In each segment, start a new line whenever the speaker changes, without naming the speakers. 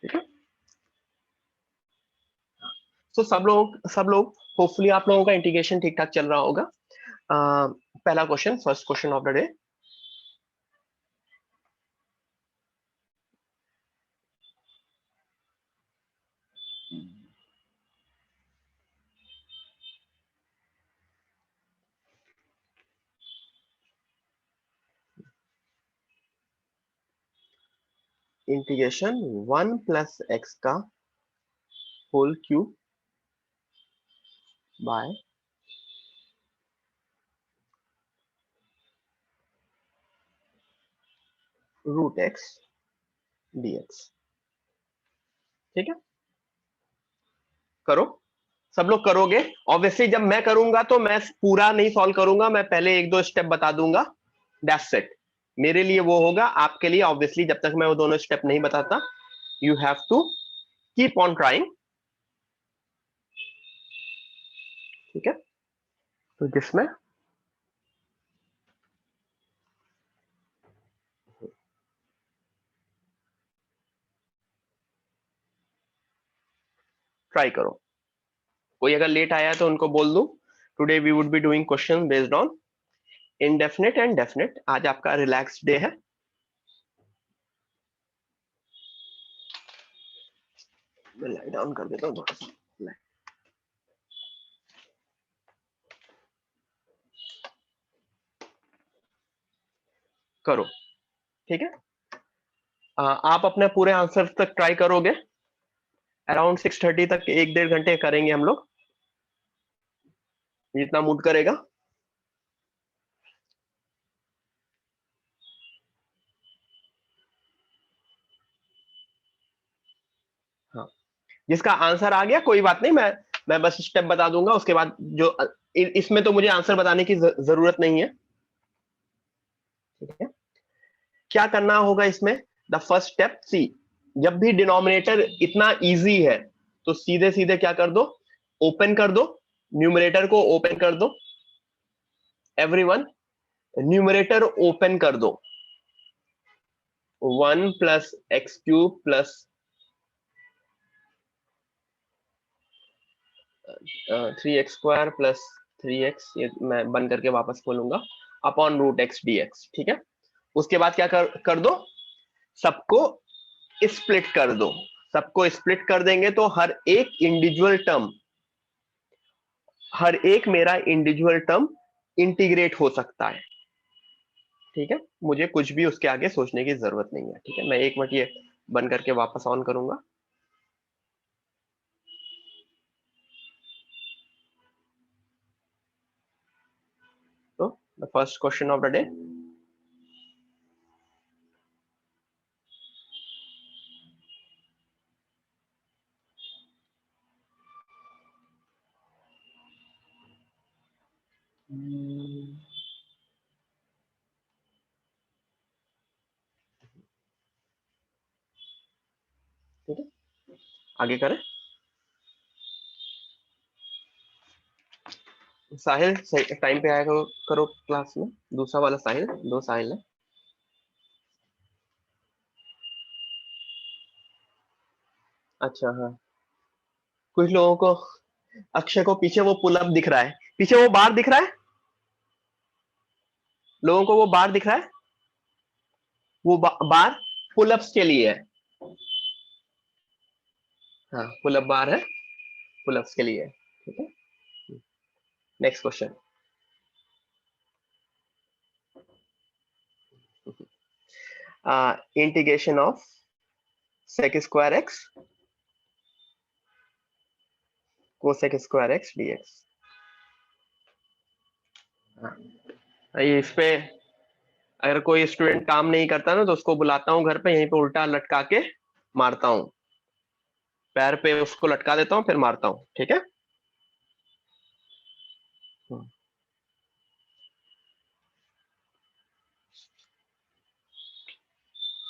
ठीक है। तो सब लोग होपफुली आप लोगों का इंटीग्रेशन ठीक ठाक चल रहा होगा। पहला question, first question of the day. Integration 1 plus x का whole cube by root x dx। ठीक है, करो, सब लोग करोगे। ऑब्वियसली जब मैं करूंगा तो मैं पूरा नहीं सॉल्व करूंगा, मैं पहले एक दो स्टेप बता दूंगा, दैट्स इट। मेरे लिए वो होगा, आपके लिए ऑब्वियसली जब तक मैं वो दोनों स्टेप नहीं बताता, you have to keep on trying. ठीक है, तो जिसमें ट्राई करो। कोई अगर लेट आया तो उनको बोल दूं, today we would be doing question based on indefinite and definite. आज आपका रिलैक्स डे है। मैं लाइट डाउन कर देता हूँ थोड़ा सा। करो, ठीक है। आप अपने पूरे आंसर तक ट्राई करोगे। अराउंड 6:30 तक 1-1.5 घंटे करेंगे हम लोग, जितना मूड करेगा। हाँ, जिसका आंसर आ गया कोई बात नहीं, मैं बस स्टेप बता दूंगा, उसके बाद जो इसमें तो मुझे आंसर बताने की जरूरत नहीं है। ठीक है, क्या करना होगा इसमें? द फर्स्ट स्टेप, सी, जब भी डिनोमिनेटर इतना इजी है तो सीधे सीधे क्या कर दो, ओपन कर दो, न्यूमरेटर को ओपन कर दो। एवरीवन, न्यूमरेटर ओपन कर दो। 1 plus x cube plus 3x² plus 3x, ये मैं बंद करके वापस खोलूंगा, अपॉन रूट एक्स dx। ठीक है, उसके बाद क्या कर दो, सबको स्प्लिट कर दो। सबको स्प्लिट कर देंगे तो हर एक इंडिविजुअल टर्म, हर एक मेरा इंडिविजुअल टर्म इंटीग्रेट हो सकता है। ठीक है, मुझे कुछ भी उसके आगे सोचने की जरूरत नहीं है। ठीक है, मैं 1 मिनट ये बंद करके वापस ऑन करूंगा। तो the first question of the day, ठीक है, आगे करें। साहिल सही टाइम पे आया करो क्लास में। दूसरा वाला साहिल, दो साहिल है। अच्छा, हाँ, कुछ लोगों को, अक्षय को पीछे वो पुल अप दिख रहा है, पीछे वो बार दिख रहा है, लोगों को वो बार दिख रहा है, वो बार पुल अप्स के लिए है। हाँ, पुल अप बार है, पुल अप्स के लिए है। ठीक है, next question. Integration of sec square x cosec square x dx। हाँ, ये इस पे अगर कोई स्टूडेंट काम नहीं करता ना तो उसको बुलाता हूँ घर पे, यहीं पे उल्टा लटका के मारता हूँ, पैर पे उसको लटका देता हूँ फिर मारता हूँ। ठीक है,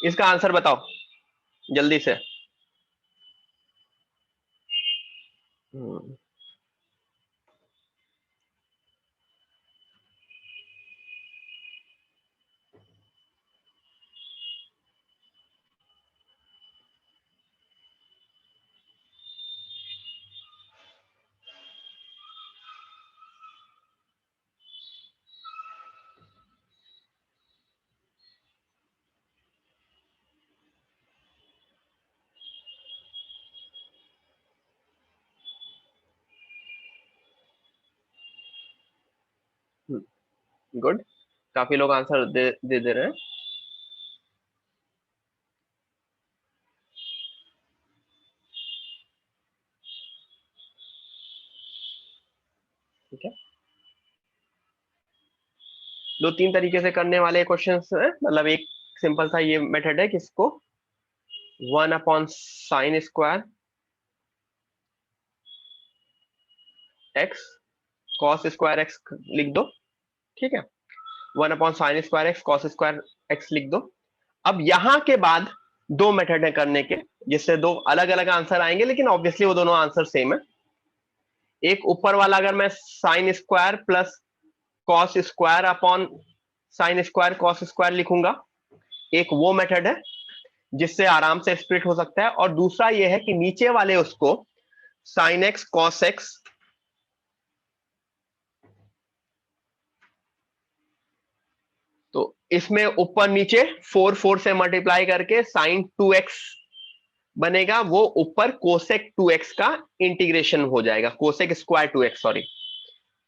इसका आंसर बताओ जल्दी से। गुड, काफी लोग आंसर दे रहे हैं। ठीक है, 2-3 तरीके से करने वाले क्वेश्चंस हैं, मतलब एक सिंपल सा ये मेथड है किसको 1/sin² x cos² x लिख दो। ठीक है, 1/sin² x cos² x लिख दो। अब यहां के बाद दो मेथड है करने के, जिससे दो अलग अलग आंसर आएंगे, लेकिन ऑब्वियसली वो दोनों आंसर सेम है। एक ऊपर वाला अगर मैं sin² प्लस cos² लिखूंगा, एक वो मेथड है जिससे आराम से स्प्लिट हो सकता है। और दूसरा ये है कि नीचे वाले उसको sin x cos x तो इसमें ऊपर नीचे 4 से मल्टीप्लाई करके sin 2x बनेगा, वो ऊपर कोसेक 2x का इंटीग्रेशन हो जाएगा, कोसेक² 2x, सॉरी,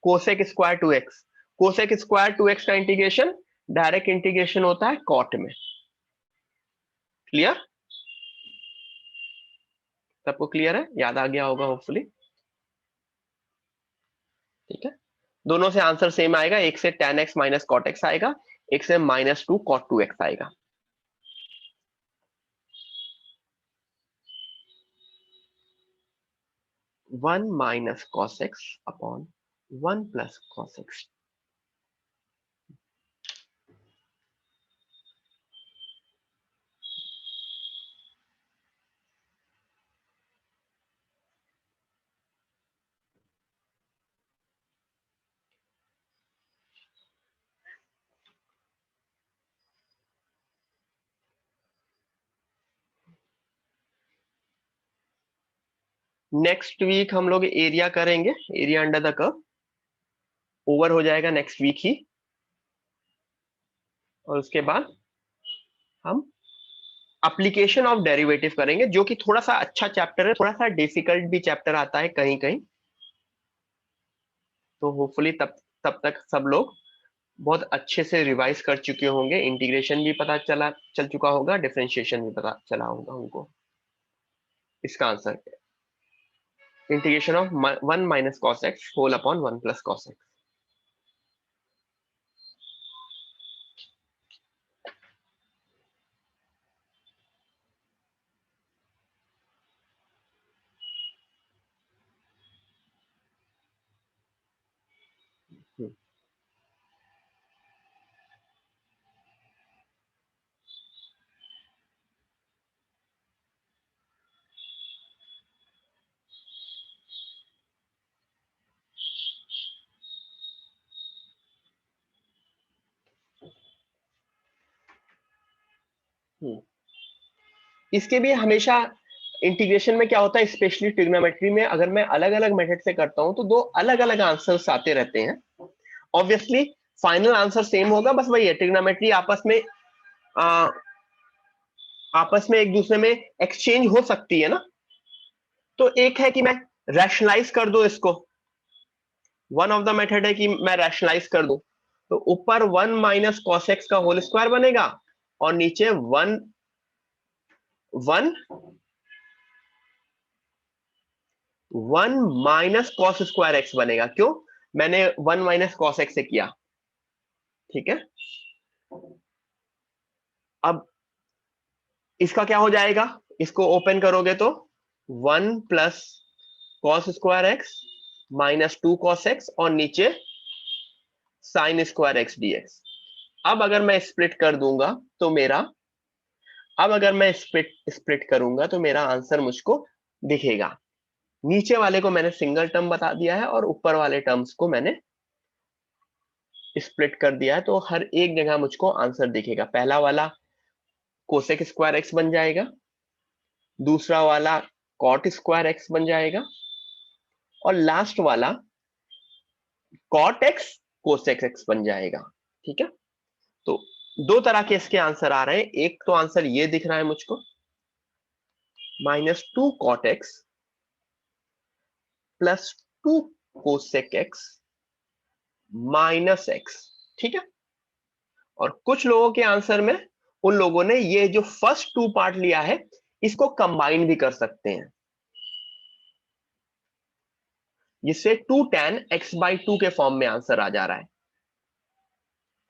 कोसेक² 2x। कोसेक² 2x का इंटीग्रेशन डायरेक्ट इंटीग्रेशन होता है कॉट में। क्लियर? सबको क्लियर है? याद आ गया होगा होपफुली। ठीक है, दोनों से आंसर सेम आएगा, एक से tan x minus cot x आएगा, एक से -2 cot 2x आएगा। One minus cos x upon 1 plus cos x। Next week हम लोग एरिया करेंगे, area under the curve over हो जाएगा नेक्स्ट वीक ही। और उसके बाद हम एप्लीकेशन ऑफ डेरिवेटिव करेंगे, जो कि थोड़ा सा अच्छा चैप्टर है, थोड़ा सा डिफिकल्ट भी चैप्टर आता है कहीं कहीं। तो होपफुली तब तब तक सब लोग बहुत अच्छे से रिवाइज कर चुके होंगे, इंटीग्रेशन भी पता चल चुका होगा, डिफरेंशिएशन भी पता चला होगा उनको। इसका answer integration of 1 minus cos x whole upon 1 plus cos x। इसके भी हमेशा इंटीग्रेशन में क्या होता है, स्पेशली ट्रिग्नोमेट्री में, अगर मैं अलग अलग मेथड से करता हूं तो दो अलग अलग आंसर्स आते रहते हैं। ऑब्वियसली फाइनल आंसर सेम होगा, बस वही है, ट्रिग्नोमेट्री आपस में एक दूसरे में एक्सचेंज हो सकती है ना। तो एक है कि मैं रैशनलाइज कर दूं इसको, वन ऑफ द मेथड है कि मैं रैशनलाइज कर दूं, तो ऊपर 1 माइनस cos x का होल स्क्वायर बनेगा और नीचे 1 माइनस cos² x बनेगा। क्यों? मैंने 1 माइनस cos x से किया। ठीक है, अब इसका क्या हो जाएगा, इसको ओपन करोगे तो 1 plus cos² x -2 cos x और नीचे sin² x dx। अब अगर मैं स्प्लिट कर दूंगा तो मेरा, अब अगर मैं स्प्लिट करूंगा तो मेरा आंसर मुझको दिखेगा। नीचे वाले को मैंने सिंगल टर्म बता दिया है और ऊपर वाले टर्म्स को मैंने स्प्लिट कर दिया है, तो हर एक जगह मुझको आंसर दिखेगा। पहला वाला कोसेक² x बन जाएगा, दूसरा वाला cot² x बन जाएगा, और लास्ट वाला cot x कोसेक x बन जाएगा। ठीक है, तो दो तरह के इसके आंसर आ रहे हैं। एक तो आंसर ये दिख रहा है मुझको -2 cot x +2 cosec x -x, ठीक है। और कुछ लोगों के आंसर में उन लोगों ने ये जो फर्स्ट टू पार्ट लिया है इसको कंबाइन भी कर सकते हैं, जिससे 2 tan x/2 के फॉर्म में आंसर आ जा रहा है।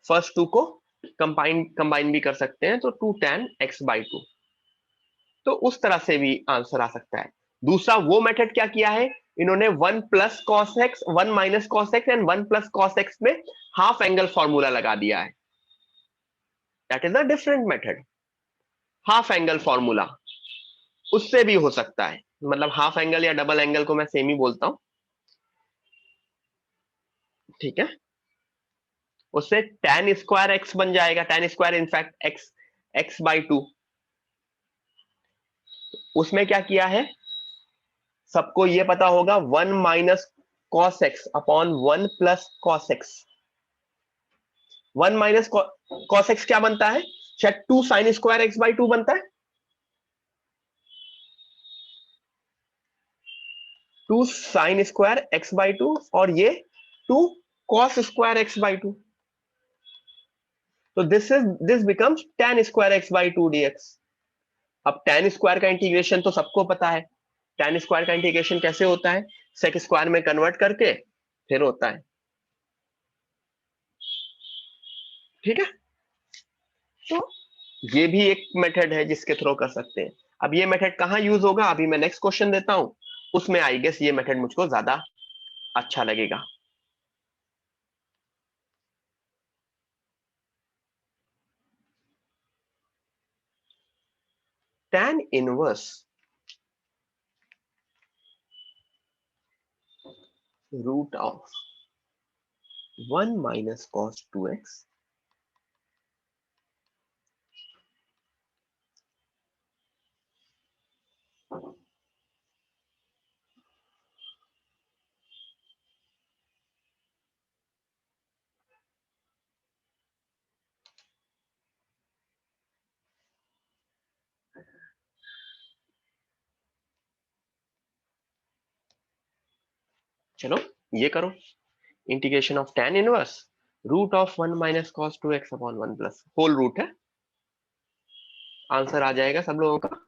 फर्स्ट टू को कंबाइन भी कर सकते हैं, तो 2 tan x/2, तो उस तरह से भी आंसर आ सकता है। दूसरा वो मेथड क्या किया है इन्होंने, 1 plus cos x, 1 minus cos x and 1 plus cos x में हाफ एंगल फॉर्मूला लगा दिया है। That is a different method. Half angle formula उससे भी हो सकता है, मतलब हाफ एंगल या डबल एंगल को मैं सेम ही बोलता हूं, ठीक है। उससे tan स्क्वायर एक्स बन जाएगा, tan square in fact x, x/2। उसमें क्या किया है, सबको ये पता होगा 1 minus cos x upon 1 plus cos x. 1 minus cos x क्या बनता है, शायद 2 साइन स्क्वायर x/2 बनता है। 2 साइन स्क्वायर x/2 और ये 2 कॉस स्क्वायर x/2, तो this becomes tan square x/2 dx। अब tan स्क्वायर का इंटीग्रेशन तो सबको पता है, tan स्क्वायर का इंटीग्रेशन कैसे होता है, sec स्क्वायर में कन्वर्ट करके फिर होता है, ठीक है। तो ये भी एक मेथड है जिसके थ्रू कर सकते हैं। अब ये मेथड कहाँ यूज होगा, अभी मैं नेक्स्ट क्वेश्चन देता हूं, उसमें आई गेस ये मेथड मुझको ज्यादा अच्छा लगेगा। tan inverse root of 1 minus cos 2x चलो ये करो, integration of tan inverse root of 1 minus cos 2x upon 1 plus whole root है, आंसर आ जाएगा सब लोगों का।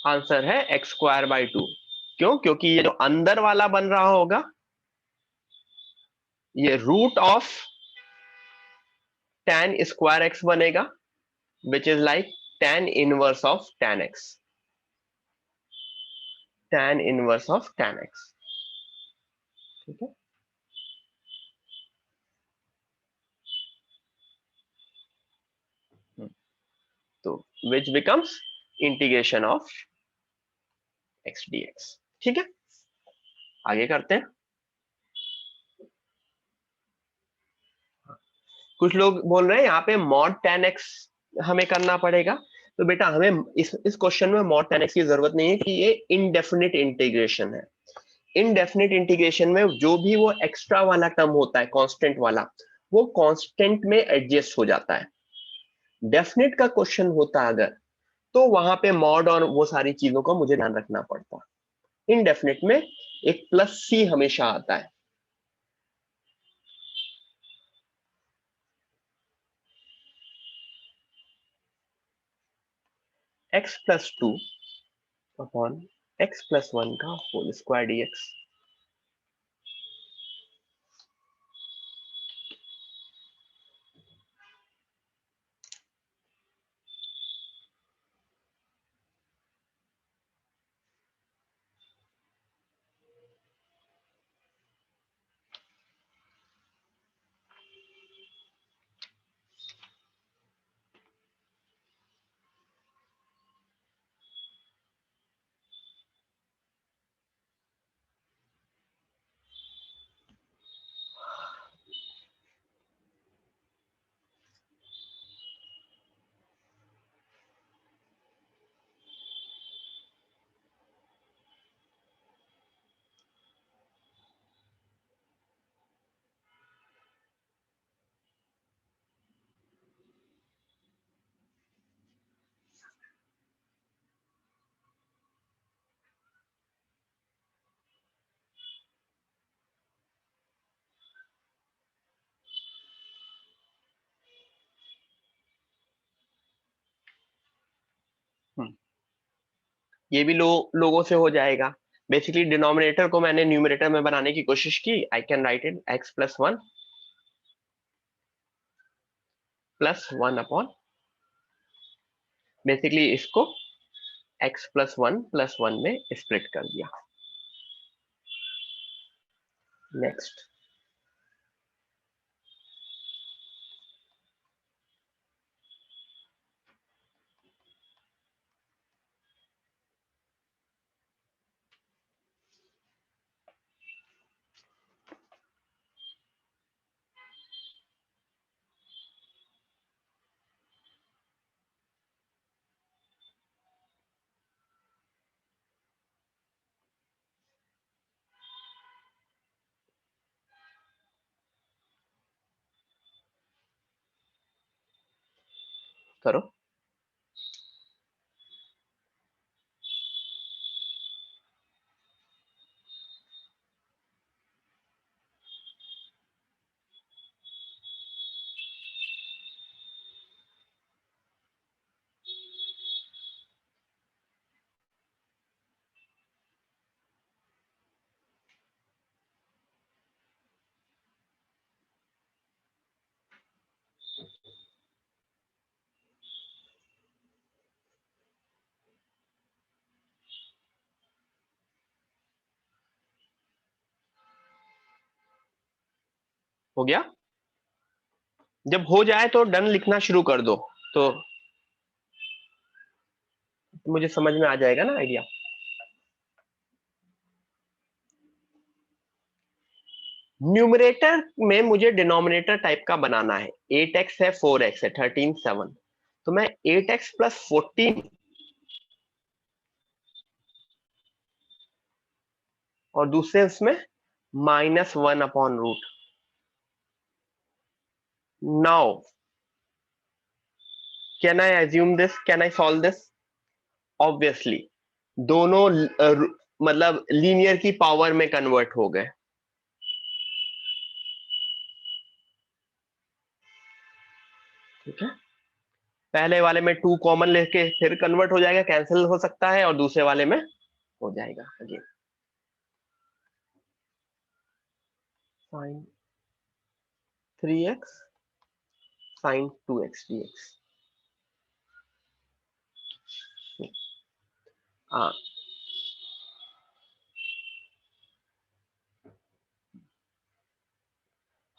आंसर है x²/2। क्यों, क्योंकि ये जो अंदर वाला बन रहा होगा ये root of tan square x बनेगा, which is like tan inverse of tan x, tan inverse of tan x, ठीक है। तो which becomes integration of x dx, ठीक है। आगे करते हैं। कुछ लोग बोल रहे हैं यहाँ पे mod tan x हमें करना पड़ेगा, तो बेटा हमें इस क्वेश्चन में mod tan x की जरूरत नहीं है कि ये इनडेफिनिट इंटीग्रेशन है। इनडेफिनिट इंटीग्रेशन में जो भी वो एक्स्ट्रा वाला टर्म होता है कांस्टेंट वाला, वो कांस्टेंट में एडजस्ट हो जाता है। डेफिनेट का क्वेश्चन होता अगर, तो वहां पे मॉड और वो सारी चीजों का मुझे ध्यान रखना पड़ता। इनडेफिनेट में एक प्लस सी हमेशा आता है। x+2 अपॉन x+1 का होल स्क्वायर dx। ये भी लोगों से हो जाएगा। बेसिकली डिनोमिनेटर को मैंने न्यूमरेटर में बनाने की कोशिश की। I can write it x plus one upon, basically इसको x प्लस वन में स्प्लिट कर दिया। नेक्स्ट, करो। हो गया। जब हो जाए तो डन लिखना शुरू कर दो, तो मुझे समझ में आ जाएगा ना आइडिया। न्यूमरेटर में मुझे डिनोमिनेटर टाइप का बनाना है। 8x है, 4x है, 13 7, तो मैं 8x प्लस 14 और दूसरे उसमें -1 upon root. Now can I assume this, can I solve this? Obviously दोनों मतलब लीनियर की पावर में कन्वर्ट हो गए। ठीक है, पहले वाले में 2 कॉमन लेके फिर कन्वर्ट हो जाएगा, कैंसिल हो सकता है, और दूसरे वाले में हो जाएगा again. Sign 3x sign 2x dx। हाँ,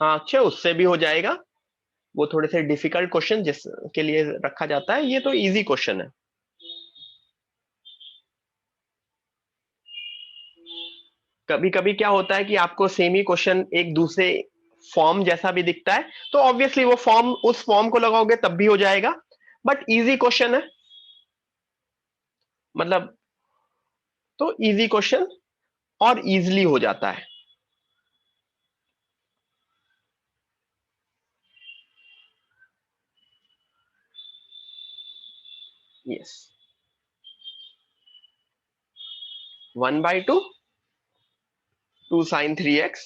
हाँ अच्छा, उससे भी हो जाएगा। वो थोड़े से डिफिकल्ट क्वेश्चन जिसके लिए रखा जाता है, ये तो इजी क्वेश्चन है। कभी कभी क्या होता है कि आपको सेम ही क्वेश्चन एक दूसरे फॉर्म जैसा भी दिखता है, तो ऑब्वियसली वो फॉर्म, उस फॉर्म को लगाओगे तब भी हो जाएगा। बट इजी क्वेश्चन है, मतलब तो इजी क्वेश्चन और इजीली हो जाता है। Yes, 1/2 2 sine 3x,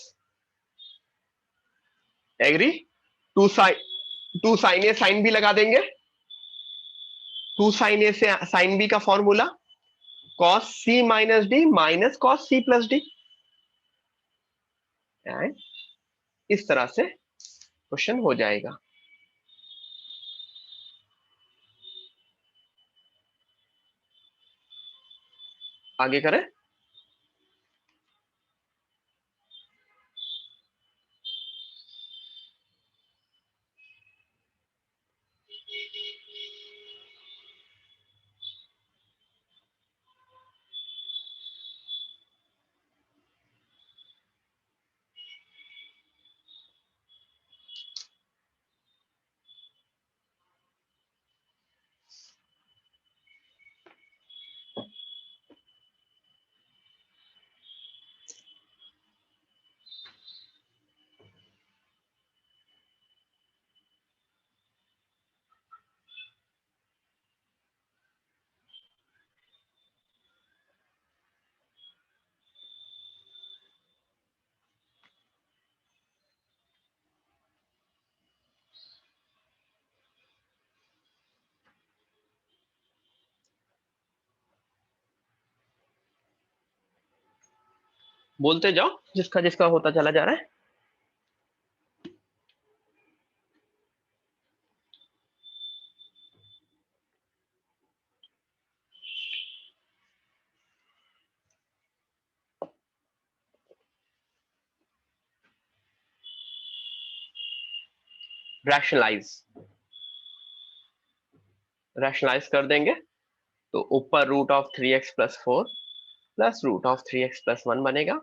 agree. 2 sine A sine B लगा देंगे। 2 साइन ए से साइन बी का formula cos C minus D minus cos C plus D. इस तरह से क्वेश्चन हो जाएगा। आगे करें। बोलते जाओ जिसका जिसका होता चला जा रहा है। रैशनलाइज, रैशनलाइज कर देंगे तो ऊपर root of 3x+4 plus root of 3x+1 बनेगा,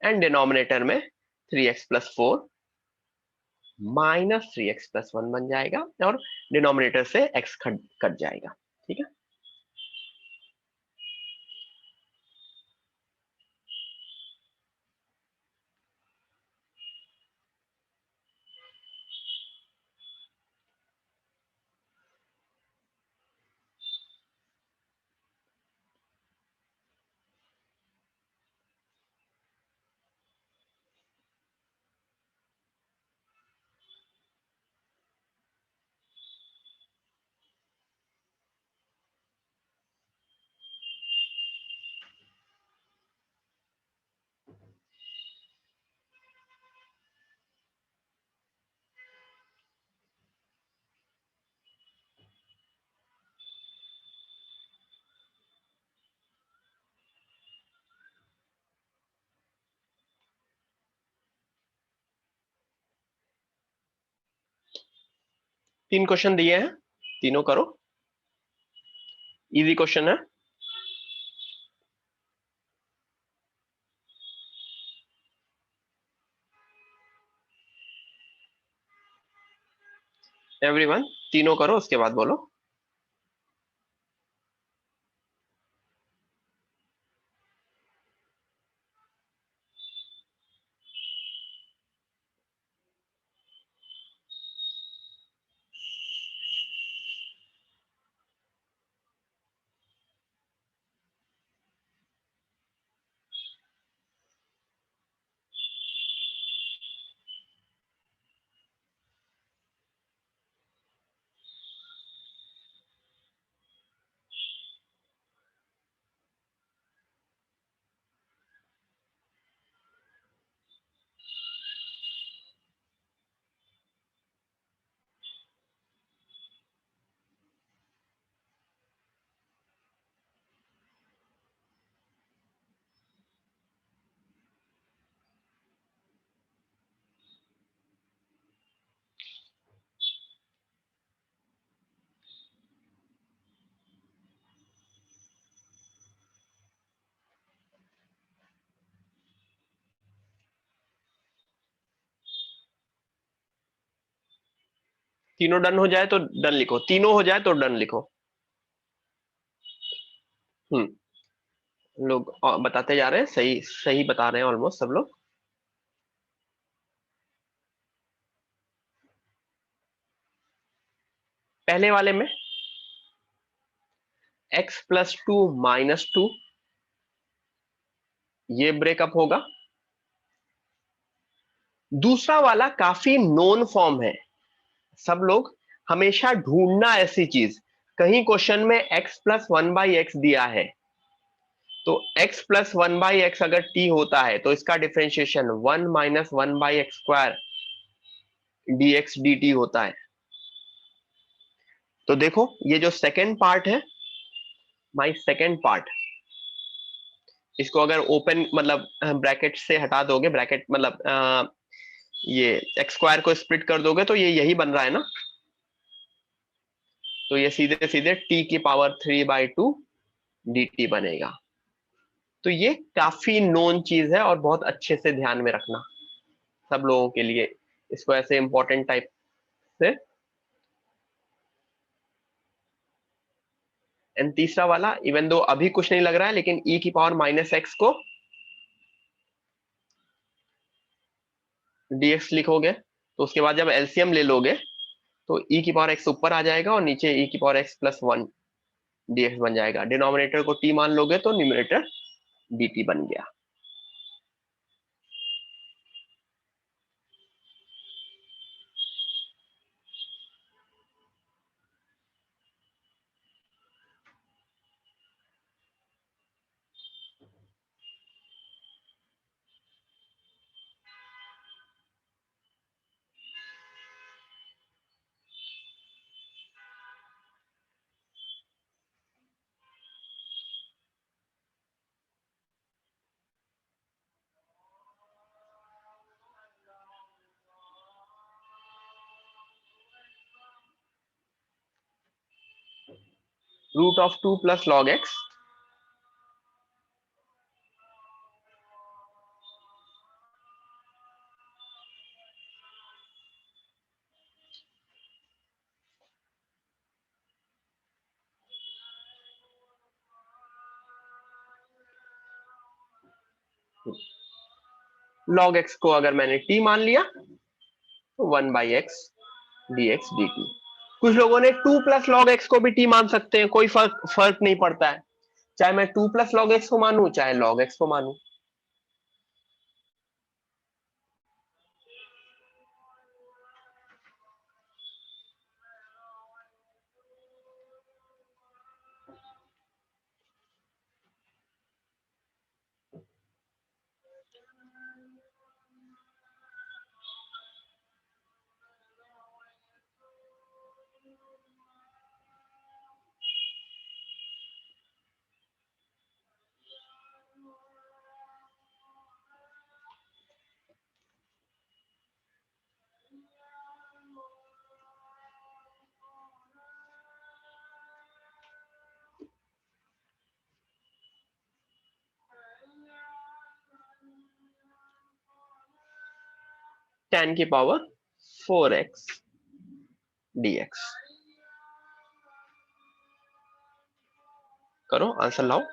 एंड डिनोमिनेटर में 3x+4 -3x+1 बन जाएगा, और डिनोमिनेटर से x कट जाएगा। ठीक है, 3 क्वेश्चन दिए हैं, तीनों करो, इजी क्वेश्चन है। एवरीवन तीनों करो, उसके बाद बोलो। तीनों डन हो जाए तो डन लिखो, तीनों हो जाए तो डन लिखो। लोग बताते जा रहे हैं, सही सही बता रहे हैं ऑलमोस्ट सब लोग। पहले वाले में x+2 - 2, ये ब्रेकअप होगा। दूसरा वाला काफी नोन फॉर्म है, सब लोग हमेशा ढूंढना ऐसी चीज। कहीं क्वेश्चन में x+1/x दिया है, तो x+1/x अगर t होता है तो इसका डिफरेंशिएशन 1 - 1/x² dx dt होता है। तो देखो ये जो सेकेंड पार्ट है, माई सेकेंड पार्ट, इसको अगर ओपन मतलब ब्रैकेट से हटा दोगे, ब्रैकेट मतलब ये x² को स्प्लिट कर दोगे तो ये यही बन रहा है ना, तो ये सीधे सीधे t⁵ dt बनेगा। तो ये काफी नोन चीज है और बहुत अच्छे से ध्यान में रखना सब लोगों के लिए, इसको ऐसे इंपॉर्टेंट टाइप से। एंड तीसरा वाला, इवन दो अभी कुछ नहीं लग रहा है, लेकिन e⁻⁻x को dx लिखोगे तो उसके बाद जब एलसीएम ले लोगे तो e⁻x ऊपर आ जाएगा और नीचे e⁻x+1 dx बन जाएगा। डिनोमिनेटर को t मान लोगे तो न्यूमरेटर dt बन गया। Root of 2 plus log x log x को अगर मैंने टी मान लिया तो 1/x dx dt। कुछ लोगों ने 2 प्लस लॉग एक्स को भी टी मान सकते हैं, कोई फर्क नहीं पड़ता है, चाहे मैं 2 प्लस लॉग एक्स को मानू चाहे लॉग एक्स को मानू। tan की पावर 4x dx। करो आंसर लाओ।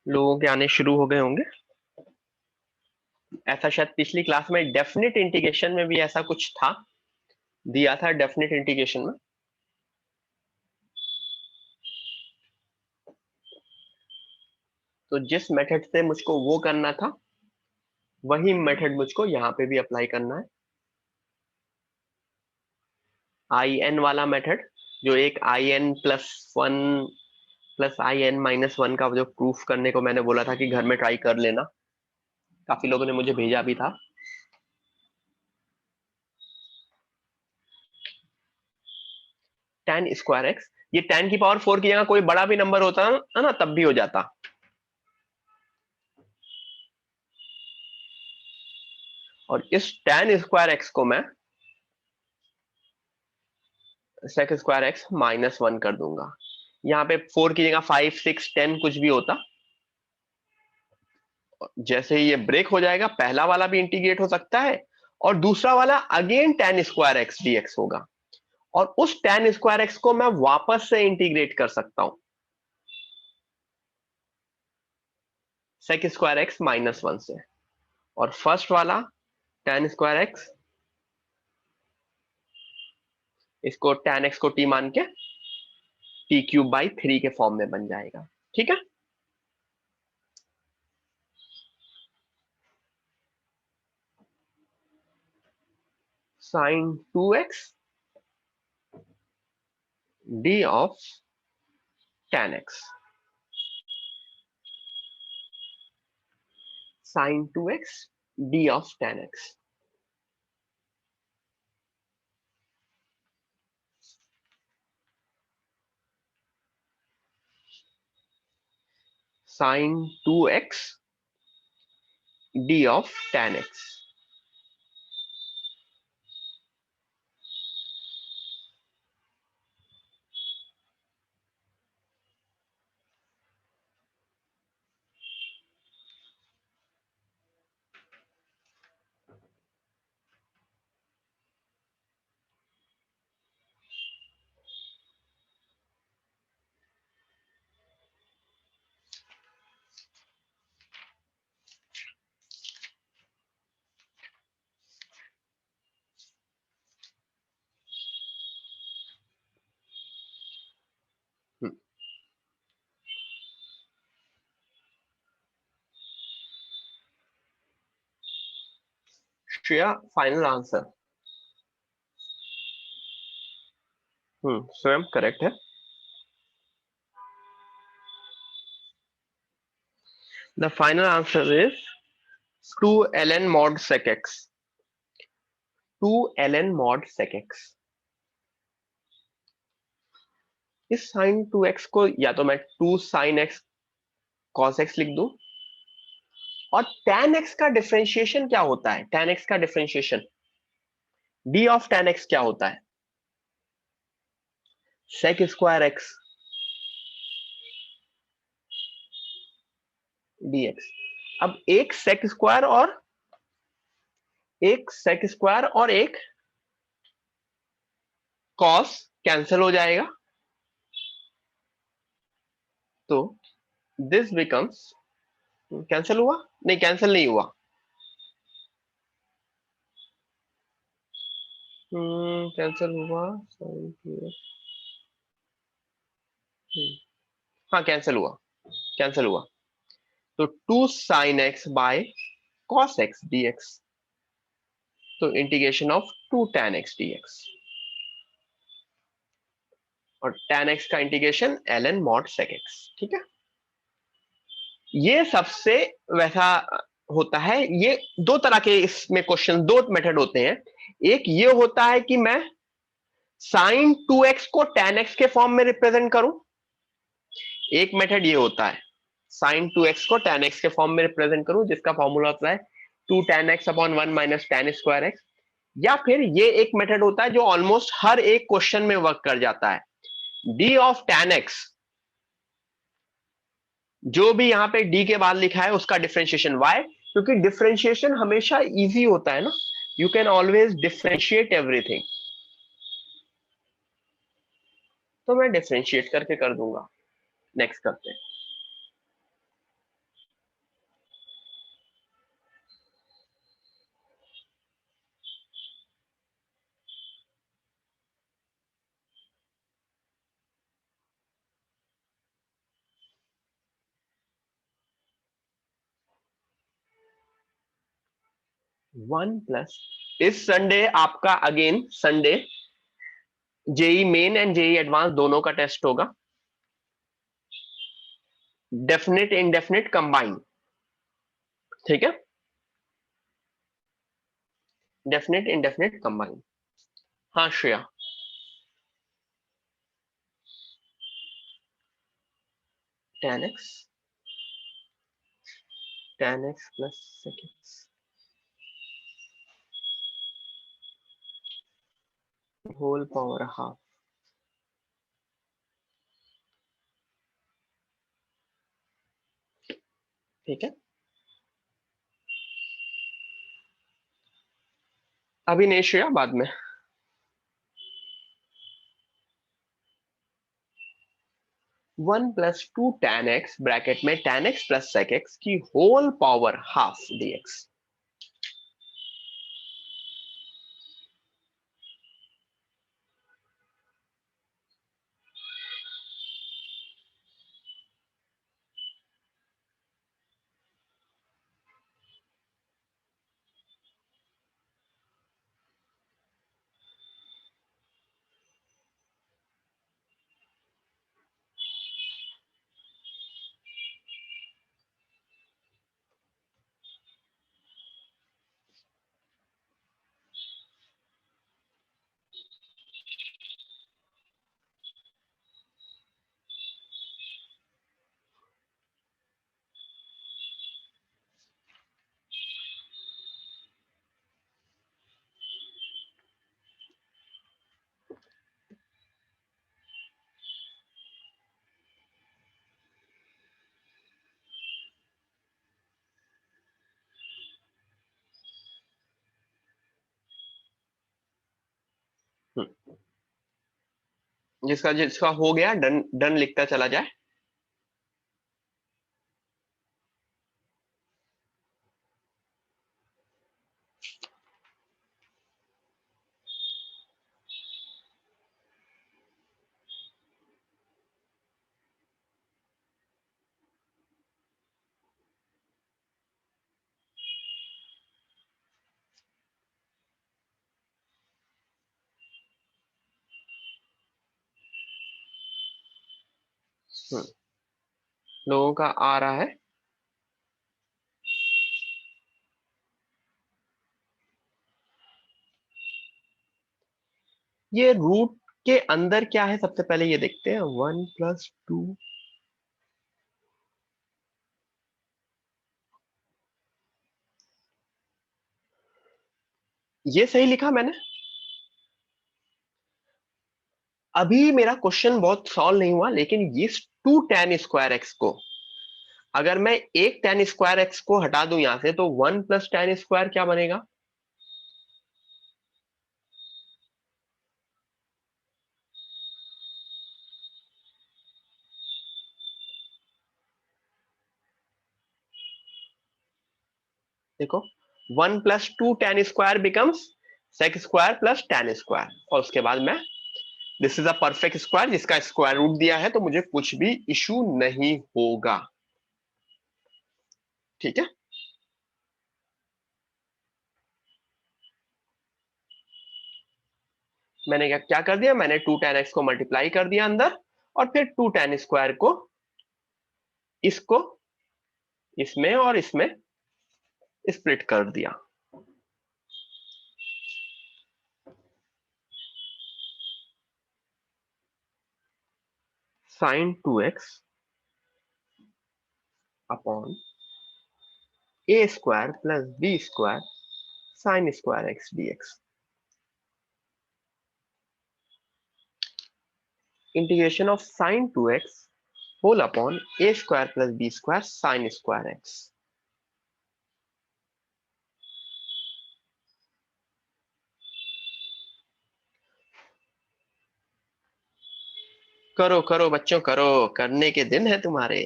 लोगों के आने शुरू हो गए होंगे। ऐसा शायद पिछली क्लास में डेफिनेट इंटीग्रेशन में भी ऐसा कुछ था, दिया था डेफिनेट इंटीग्रेशन में। तो जिस मेथड से मुझको वो करना था वही मेथड मुझको यहाँ पे भी अप्लाई करना है। आई एन वाला मेथड, जो एक I N plus one plus I N minus one का जो प्रूफ करने को मैंने बोला था कि घर में ट्राई कर लेना, काफी लोगों ने मुझे भेजा भी था। tan स्क्वायर एक्स, ये tan की पावर 4 की जगह कोई बड़ा भी नंबर होता है ना तब भी हो जाता। और इस tan स्क्वायर एक्स को मैं sec square x minus one कर दूंगा। यहाँ पे 4 की जगह 5 6 10 कुछ भी होता। जैसे ही ये ब्रेक हो जाएगा पहला वाला भी इंटीग्रेट हो सकता है और दूसरा वाला again tan square x dx होगा, और उस tan स्क्वायर एक्स को मैं वापस से इंटीग्रेट कर सकता हूं sec square x minus one से। और फर्स्ट वाला tan स्क्वायर एक्स, इसको tan x को t मान के t³/3 के फॉर्म में बन जाएगा। ठीक है, sin 2x d of tan x, sin 2x d of tan x, sin 2x d of tan x। Shreya final answer? स्वयं करेक्ट है। The final answer is 2 ln mod sec x। 2 ln mod sec x। इस sign 2x को या तो मैं 2 sin x cos x लिख दूं, और tan x का डिफरेंशिएशन क्या होता है? tan x का differentiation d of tan x क्या होता है? sec square x dx। अब एक sec स्क्वायर और एक cos कैंसिल हो जाएगा, तो दिस बिकम्स, कैंसिल हुआ? नहीं, कैंसिल नहीं हुआ। कैंसिल हुआ। हाँ, कैंसिल हुआ, कैंसिल हुआ। तो 2 sin x by cos x dx, तो integration of 2 tan x dx, और tan x का integration ln mod sec x। ठीक है, ये सबसे वैसा होता है। ये दो तरह के इसमें क्वेश्चन, दो मेथड होते हैं। एक ये होता है कि मैं sin 2x को tan x के फॉर्म में रिप्रेजेंट करूं। एक मेथड ये होता है sin 2x को tan x के फॉर्म में रिप्रेजेंट करूं, जिसका फॉर्मूला होता है 2 tan x upon 1 minus tan square x। या फिर ये एक मेथड होता है जो ऑलमोस्ट हर एक क्वेश्चन में वर्क कर जाता है, d ऑफ tan x, जो भी यहां पे d के बाद लिखा है उसका डिफरेंशिएशन y, क्योंकि डिफरेंशिएशन हमेशा इजी होता है ना, you can always differentiate everything. तो मैं डिफरेंशिएट करके कर दूंगा। नेक्स्ट करते हैं। 1 प्लस, इस संडे आपका again Sunday JEE Main and JEE advance दोनों का टेस्ट होगा। डेफिनेट इनडेफिनेट कंबाइन, ठीक है, डेफिनेट इनडेफिनेट कंबाइन। हाँ Shreya. tan x, tan x plus sec x whole power half. ठीक है, अभी नहीं श्रेया, बाद में। 1 प्लस 2 tan x ब्रैकेट में tan x plus sec x की होल पावर हाफ dx। जिसका जिसका हो गया डन, डन लिखता चला जाए। लोगों का आ रहा है। ये रूट के अंदर क्या है सबसे पहले ये देखते हैं। 1+2, ये सही लिखा मैंने? अभी मेरा क्वेश्चन बहुत सॉल्व नहीं हुआ, लेकिन ये 2 tan² x को अगर मैं एक tan² x को हटा दूं यहां से, तो 1 + tan² क्या बनेगा? देखो, 1+2 tan² बिकम्स sec² + tan², और उसके बाद मैं this is a perfect square जिसका स्क्वायर रूट दिया है, तो मुझे कुछ भी इशू नहीं होगा। ठीक है, मैंने क्या क्या कर दिया, मैंने 2 tan x को मल्टीप्लाई कर दिया अंदर, और फिर 2 tan² को इसको इसमें और इसमें स्प्लिट कर दिया। sin 2x upon a² + b² sin² x dx। Integration of sin 2x whole upon a² + b² sin² x। करो करो बच्चों, करो, करने के दिन है तुम्हारे।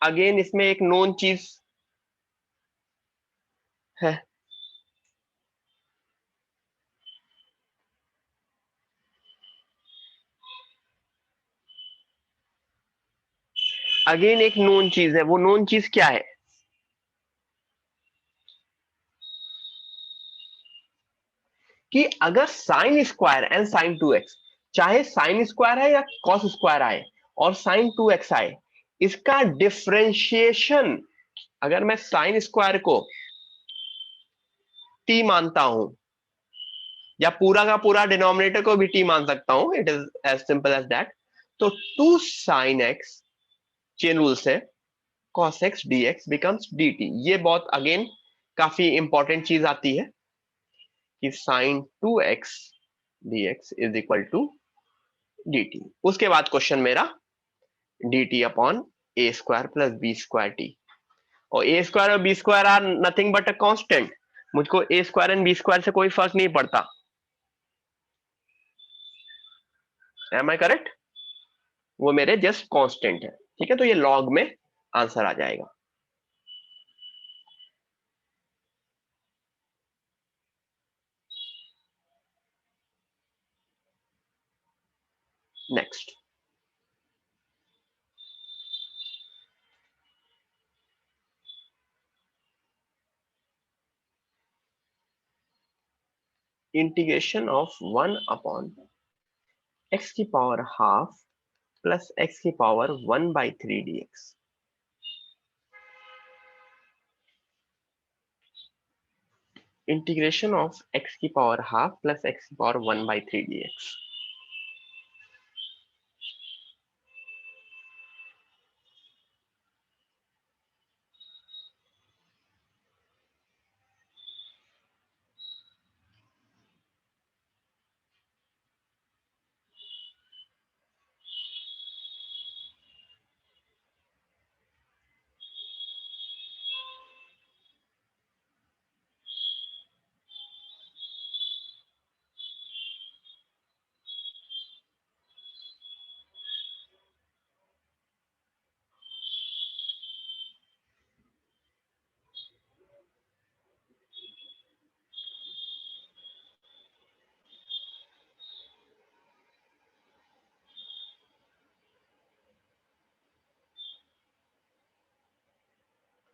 अगेन इसमें एक नोन चीज है। अगेन एक नोन चीज है, वो नोन चीज क्या है? कि अगर sin² एंड sin 2x, चाहे sin² है या cos² आए और sin 2x आए, इसका डिफरेंशिएशन अगर मैं sin² को t मानता हूं, या पूरा का पूरा डिनोमिनेटर को भी t मान सकता हूं, it is as simple as that. तो 2 sin x चेन रूल से cos x dx becomes dt। ये बहुत अगेन काफी इंपॉर्टेंट चीज आती है कि sin 2x dx is equal to dt। उसके बाद क्वेश्चन मेरा dt upon a² + b² t, और a² और b² are nothing but a constant. मुझको a² एंड b² से कोई फर्क नहीं पड़ता। Am I correct? वो मेरे जस्ट कांस्टेंट है। ठीक है, तो ये लॉग में आंसर आ जाएगा। Next, integration of 1/x⁻² + x⁻1/3 dx। Integration of x⁻² + x⁻1/3 dx।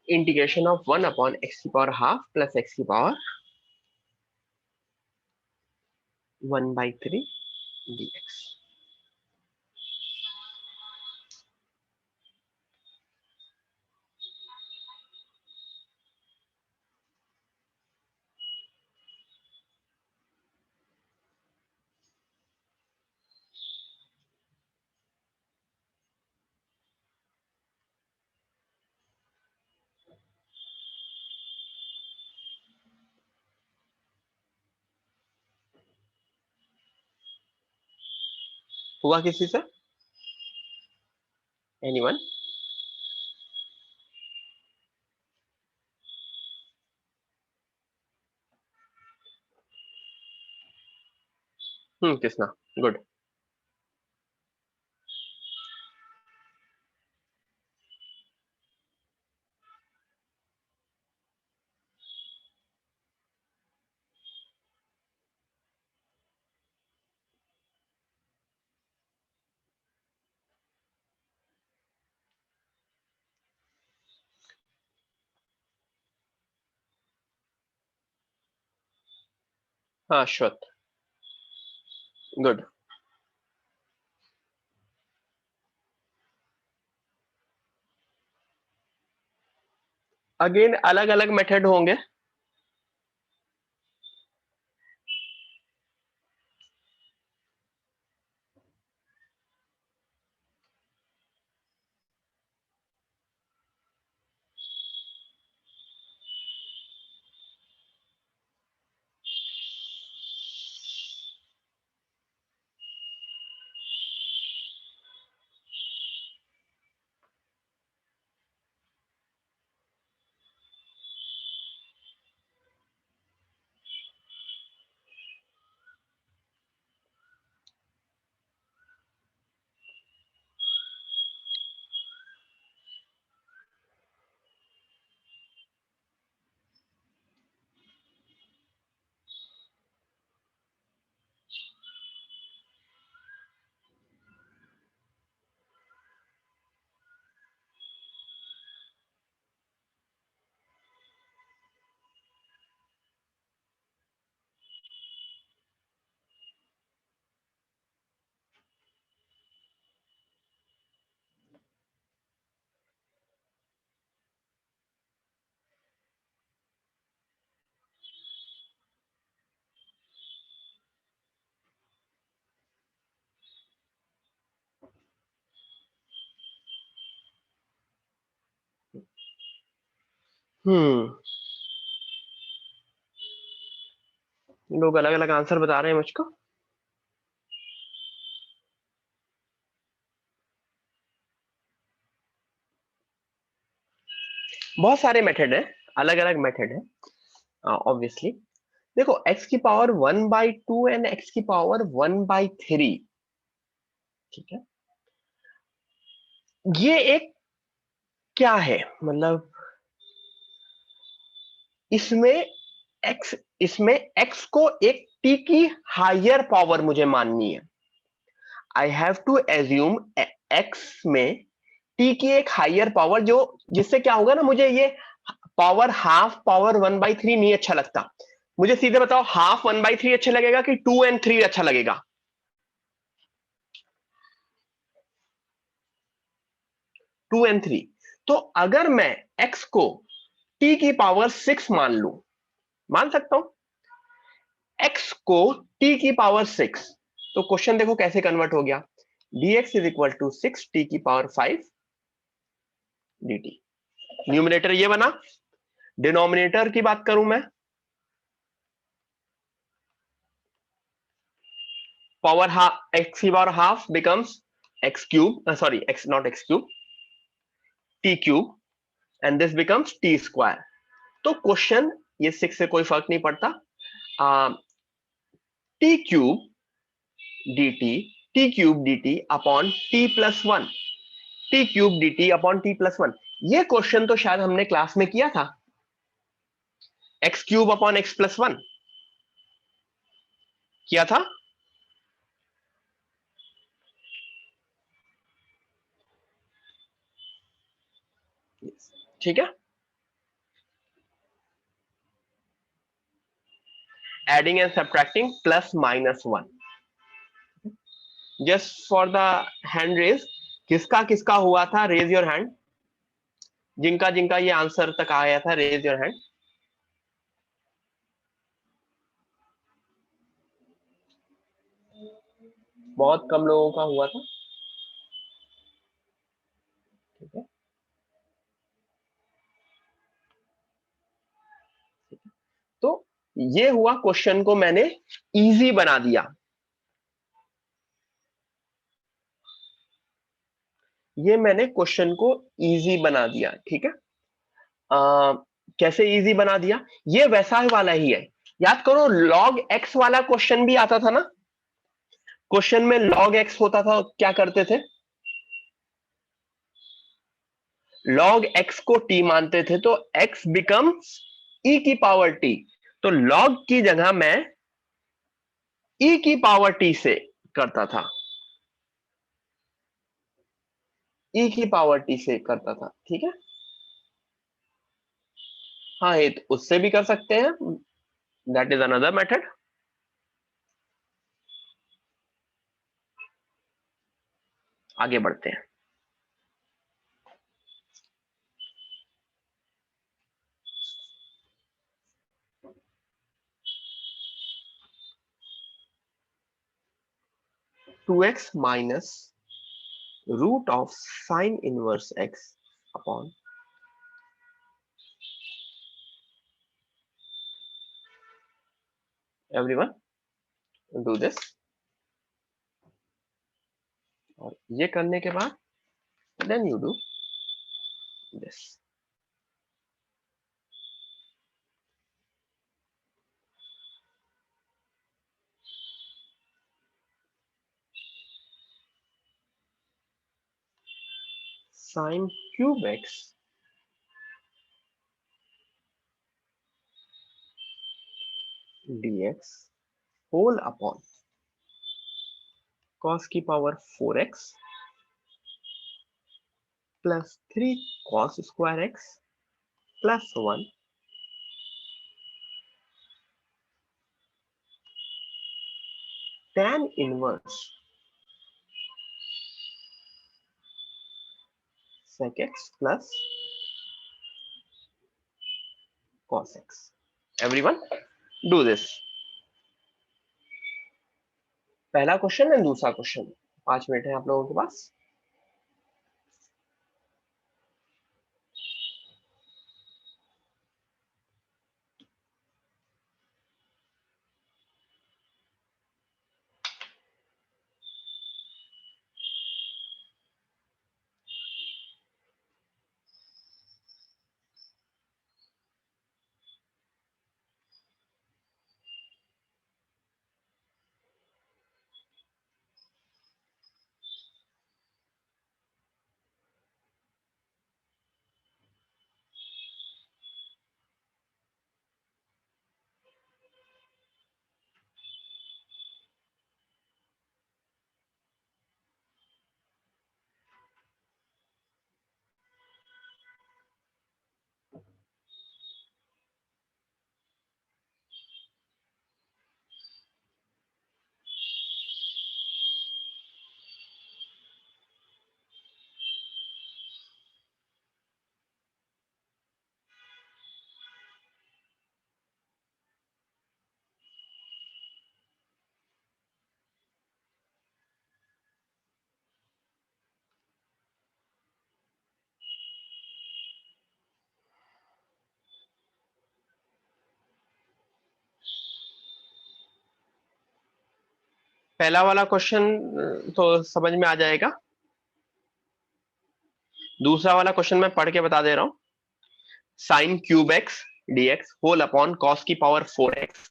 Integration of 1 upon x की पावर हाफ प्लस एक्स की पावर 1/3 dx। हुआ किसी से? एनीवन? कृष्णा, गुड। हाँ अश्वत, गुड। अगेन अलग अलग मेथड होंगे। लोग अलग अलग आंसर बता रहे हैं मुझको। बहुत सारे मेथड है, अलग अलग मेथड है ऑब्वियसली। देखो एक्स की पावर 1/2 एंड एक्स की पावर 1/3, ठीक है। ये एक क्या है मतलब, इसमें एक्स, इसमें एक्स को एक टी की हायर पावर मुझे माननी है। I have to assume x में टी की एक हायर पावर, जो जिससे क्या होगा ना, मुझे ये पावर हाफ पावर 1/3 नहीं अच्छा लगता। मुझे सीधे बताओ, हाफ 1/3 अच्छा लगेगा कि 2 and 3 अच्छा लगेगा? 2 and 3। तो अगर मैं x को t की पावर 6 मान लू, मान सकता हूं x को t की पावर 6, तो क्वेश्चन देखो कैसे कन्वर्ट हो गया। dx is equal to 6 t की पावर 5 dt। न्यूमिनेटर ये बना। डिनोमिनेटर की बात करूं मैं, पावर हाफ, x की power half becomes x cube, sorry x not x cube, t cube, and this becomes t square. तो क्वेश्चन, ये 6 से कोई फर्क नहीं पड़ता, t cube dt, t cube dt upon t plus 1, t cube dt upon t plus 1। ये question तो शायद हमने क्लास में किया था, x cube upon x plus 1 किया था। ठीक है, adding and subtracting plus minus 1। Just for the hand raise, किसका किसका हुआ था, रेज योर हैंड। जिनका जिनका ये आंसर तक आया था, रेज योर हैंड। बहुत कम लोगों का हुआ था। ठीक है, तो ये हुआ, क्वेश्चन को मैंने इजी बना दिया। ये मैंने क्वेश्चन को इजी बना दिया। ठीक है, कैसे इजी बना दिया, ये वैसा वाला ही है। याद करो, log x वाला क्वेश्चन भी आता था ना। क्वेश्चन में log x होता था, क्या करते थे, log x को t मानते थे, तो x बिकम्स e की पावर t। तो log की जगह मैं e की पावर t से करता था, e की पावर t से करता था। ठीक है, हाँ, ये तो उससे भी कर सकते हैं, दैट इज अनदर मेथड। आगे बढ़ते हैं। Two X minus root of sine inverse x upon everyone do this. और ये करने के बाद then you do this. Sine cube x dx whole upon cos की power 4x plus 3 cos square x plus 1 tan inverse sec x plus cos x। Everyone do this. पहला question है, दूसरा question. 5 minute है आप लोगों के पास। पहला वाला क्वेश्चन तो समझ में आ जाएगा। दूसरा वाला क्वेश्चन मैं पढ़ के बता दे रहा हूं। Sine cube x dx whole upon cos की power 4x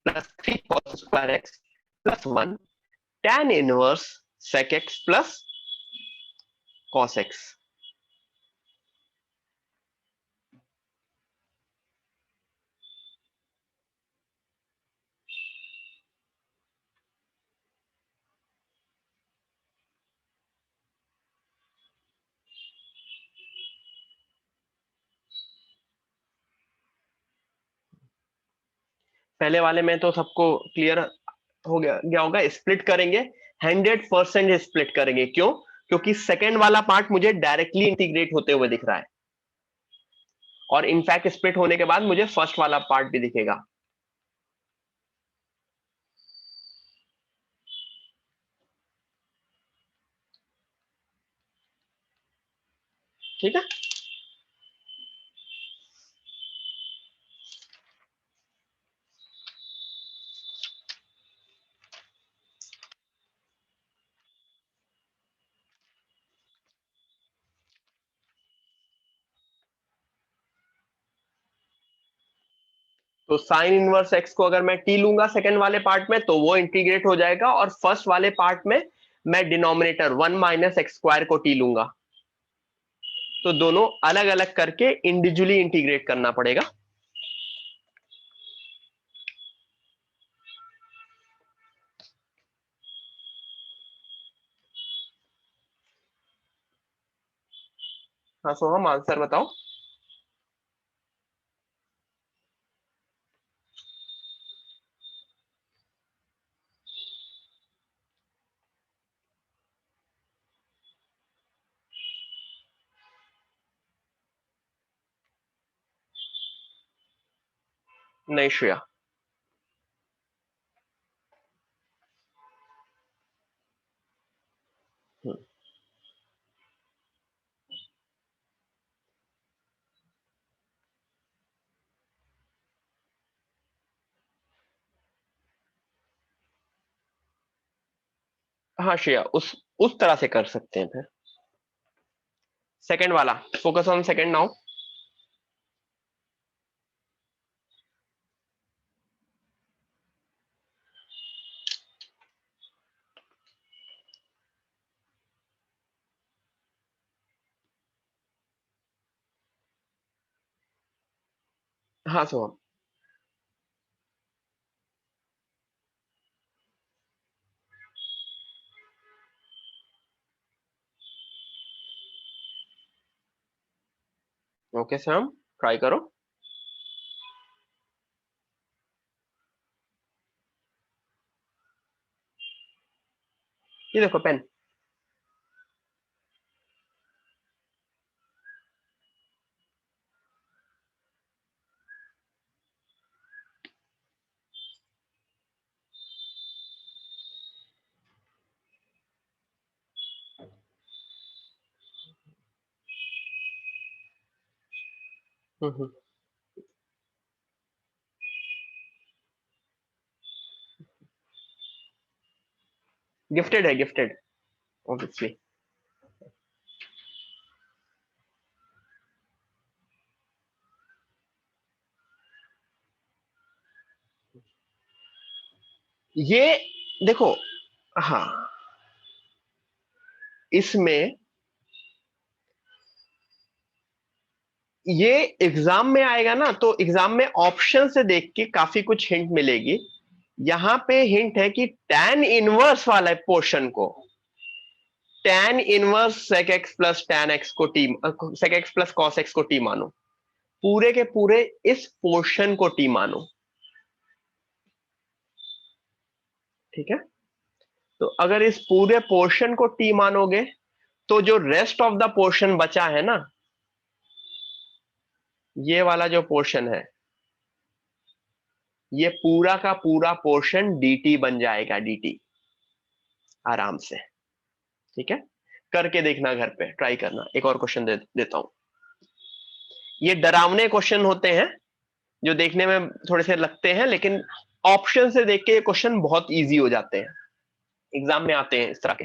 plus 3 cos square x plus 1 tan inverse sec x plus cos x। पहले वाले में तो सबको क्लियर हो गया होगा। स्प्लिट करेंगे, 100% स्प्लिट करेंगे। क्यों? क्योंकि सेकंड वाला पार्ट मुझे डायरेक्टली इंटीग्रेट होते हुए दिख रहा है, और इनफैक्ट स्प्लिट होने के बाद मुझे फर्स्ट वाला पार्ट भी दिखेगा। ठीक है। तो साइन इनवर्स एक्स को अगर मैं टी लूंगा सेकंड वाले पार्ट में, तो वो इंटीग्रेट हो जाएगा, और फर्स्ट वाले पार्ट में मैं डिनोमिनेटर 1 - x² को टी लूंगा। तो दोनों अलग अलग करके इंडिविजुअली इंटीग्रेट करना पड़ेगा। हाँ सोहम, आंसर बताओ। नहीं श्रेया। हाँ श्रेया, उस तरह से कर सकते हैं फिर। सेकंड वाला, फोकस ऑन सेकंड नाउ। हाँ सोहम। ओके सैम, ट्राई करो। ये देखो पेन। गिफ्टेड है, गिफ्टेड ऑब्वियसली। ये देखो, हाँ, इसमें ये एग्जाम में आएगा ना, तो एग्जाम में ऑप्शन से देख के काफी कुछ हिंट मिलेगी। यहां पे हिंट है कि tan इनवर्स वाला पोर्शन को, tan inverse sec x plus tan x को T, sec x plus cos x को टी मानो, पूरे के पूरे इस पोर्शन को टी मानो। ठीक है। तो अगर इस पूरे पोर्शन को टी मानोगे, तो जो रेस्ट ऑफ द पोर्शन बचा है ना, ये वाला जो पोर्शन है, ये पूरा का पूरा पोर्शन dt बन जाएगा, dt, आराम से। ठीक है, करके देखना, घर पे ट्राई करना। एक और क्वेश्चन देता हूं। ये डरावने क्वेश्चन होते हैं, जो देखने में थोड़े से लगते हैं, लेकिन ऑप्शन से देख के ये क्वेश्चन बहुत इजी हो जाते हैं, एग्जाम में आते हैं इस तरह के।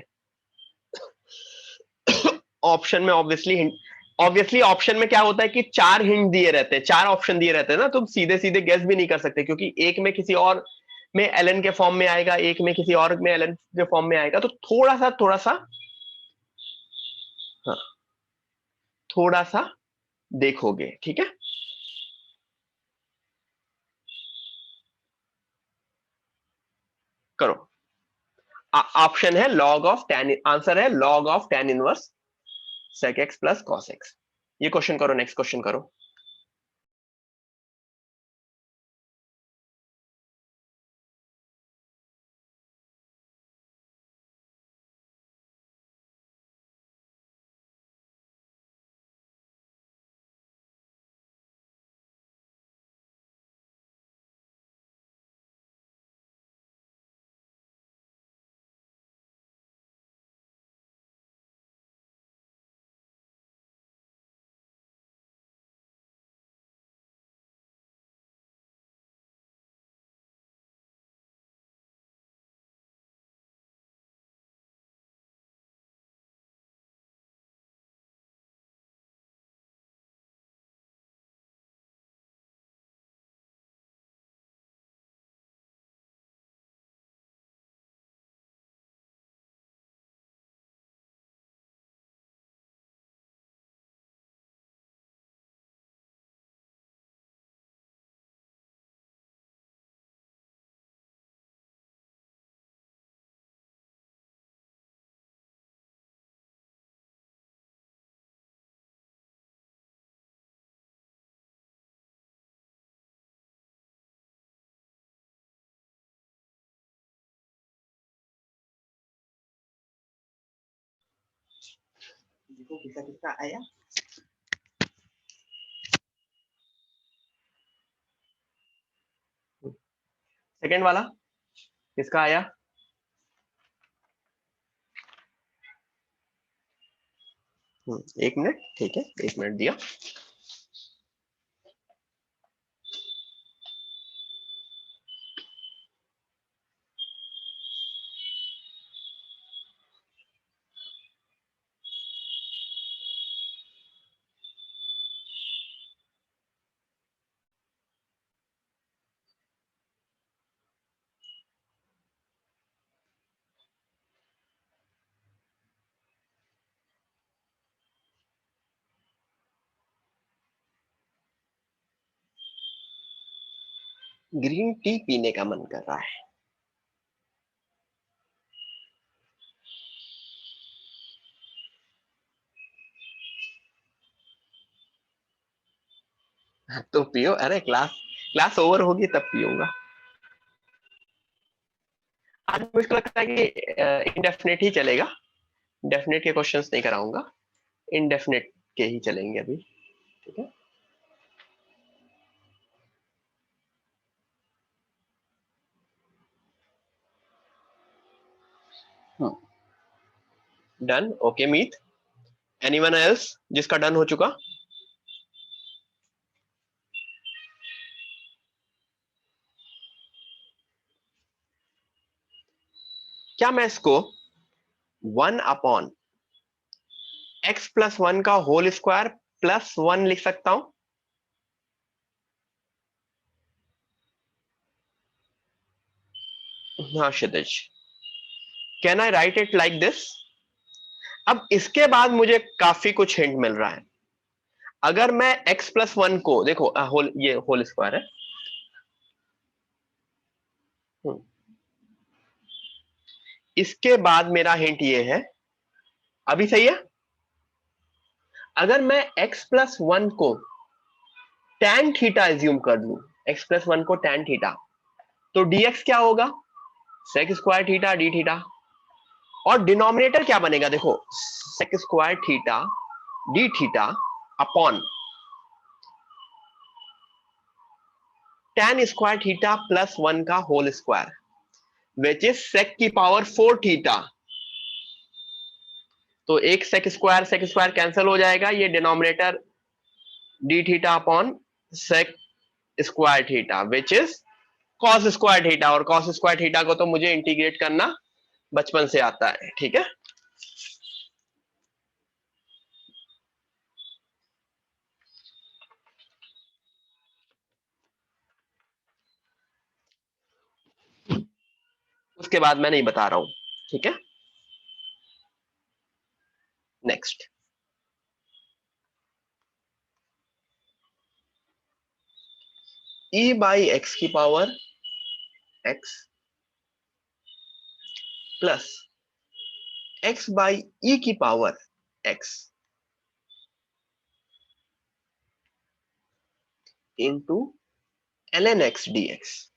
ऑप्शन में ऑब्वियसली ऑप्शन में क्या होता है कि 4 हिंट दिए रहते हैं, 4 ऑप्शन दिए रहते हैं ना, तुम सीधे सीधे गेस भी नहीं कर सकते, क्योंकि एक में किसी और में एलन के फॉर्म में आएगा, एक में किसी और में एलन के फॉर्म में आएगा। तो थोड़ा सा हाँ, थोड़ा सा देखोगे। ठीक है, करो। ऑप्शन है लॉग ऑफ टेन, आंसर है log of tan inverse sec x plus cos x. ये क्वेश्चन करो, नेक्स्ट क्वेश्चन करो। देखो किसका किसका आया। सेकंड वाला किसका आया? एक मिनट, ठीक है, एक मिनट दिया। ग्रीन टी पीने का मन कर रहा है। तो पियो, अरे क्लास क्लास ओवर होगी तब पियूंगा। आज मुझको लगता है कि इनडेफिनेट ही चलेगा, डेफिनेट के क्वेश्चंस नहीं कराऊंगा, इनडेफिनेट के ही चलेंगे अभी। ठीक है, डन। ओके मीत, एनीवन एल्स जिसका डन हो चुका? क्या मैं इसको 1/x+1 का होल स्क्वायर +1 लिख सकता हूं? हाँ Kshitij, can I write it like this? अब इसके बाद मुझे काफी कुछ हिंट मिल रहा है। अगर मैं x+1 को देखो, होल, ये होल स्क्वायर है। हम्म, इसके बाद मेरा हिंट ये है, अभी सही है? अगर मैं x+1 को tan थीटा एज्यूम कर लूं, x+1 को tan थीटा, तो dx क्या होगा? sec square theta d theta. और डिनोमिनेटर क्या बनेगा? देखो, sec square theta d theta upon tan square theta +1 का whole square, which is sec की पावर 4 थीटा। तो एक sec स्क्वायर कैंसिल हो जाएगा, ये denominator d theta upon sec square theta which is cos square theta. और cos square theta को तो मुझे इंटीग्रेट करना बचपन से आता है। ठीक है, उसके बाद मैं नहीं बता रहा हूं। ठीक है, नेक्स्ट। e बाई एक्स की power x plus x by e की power x into ln x dx।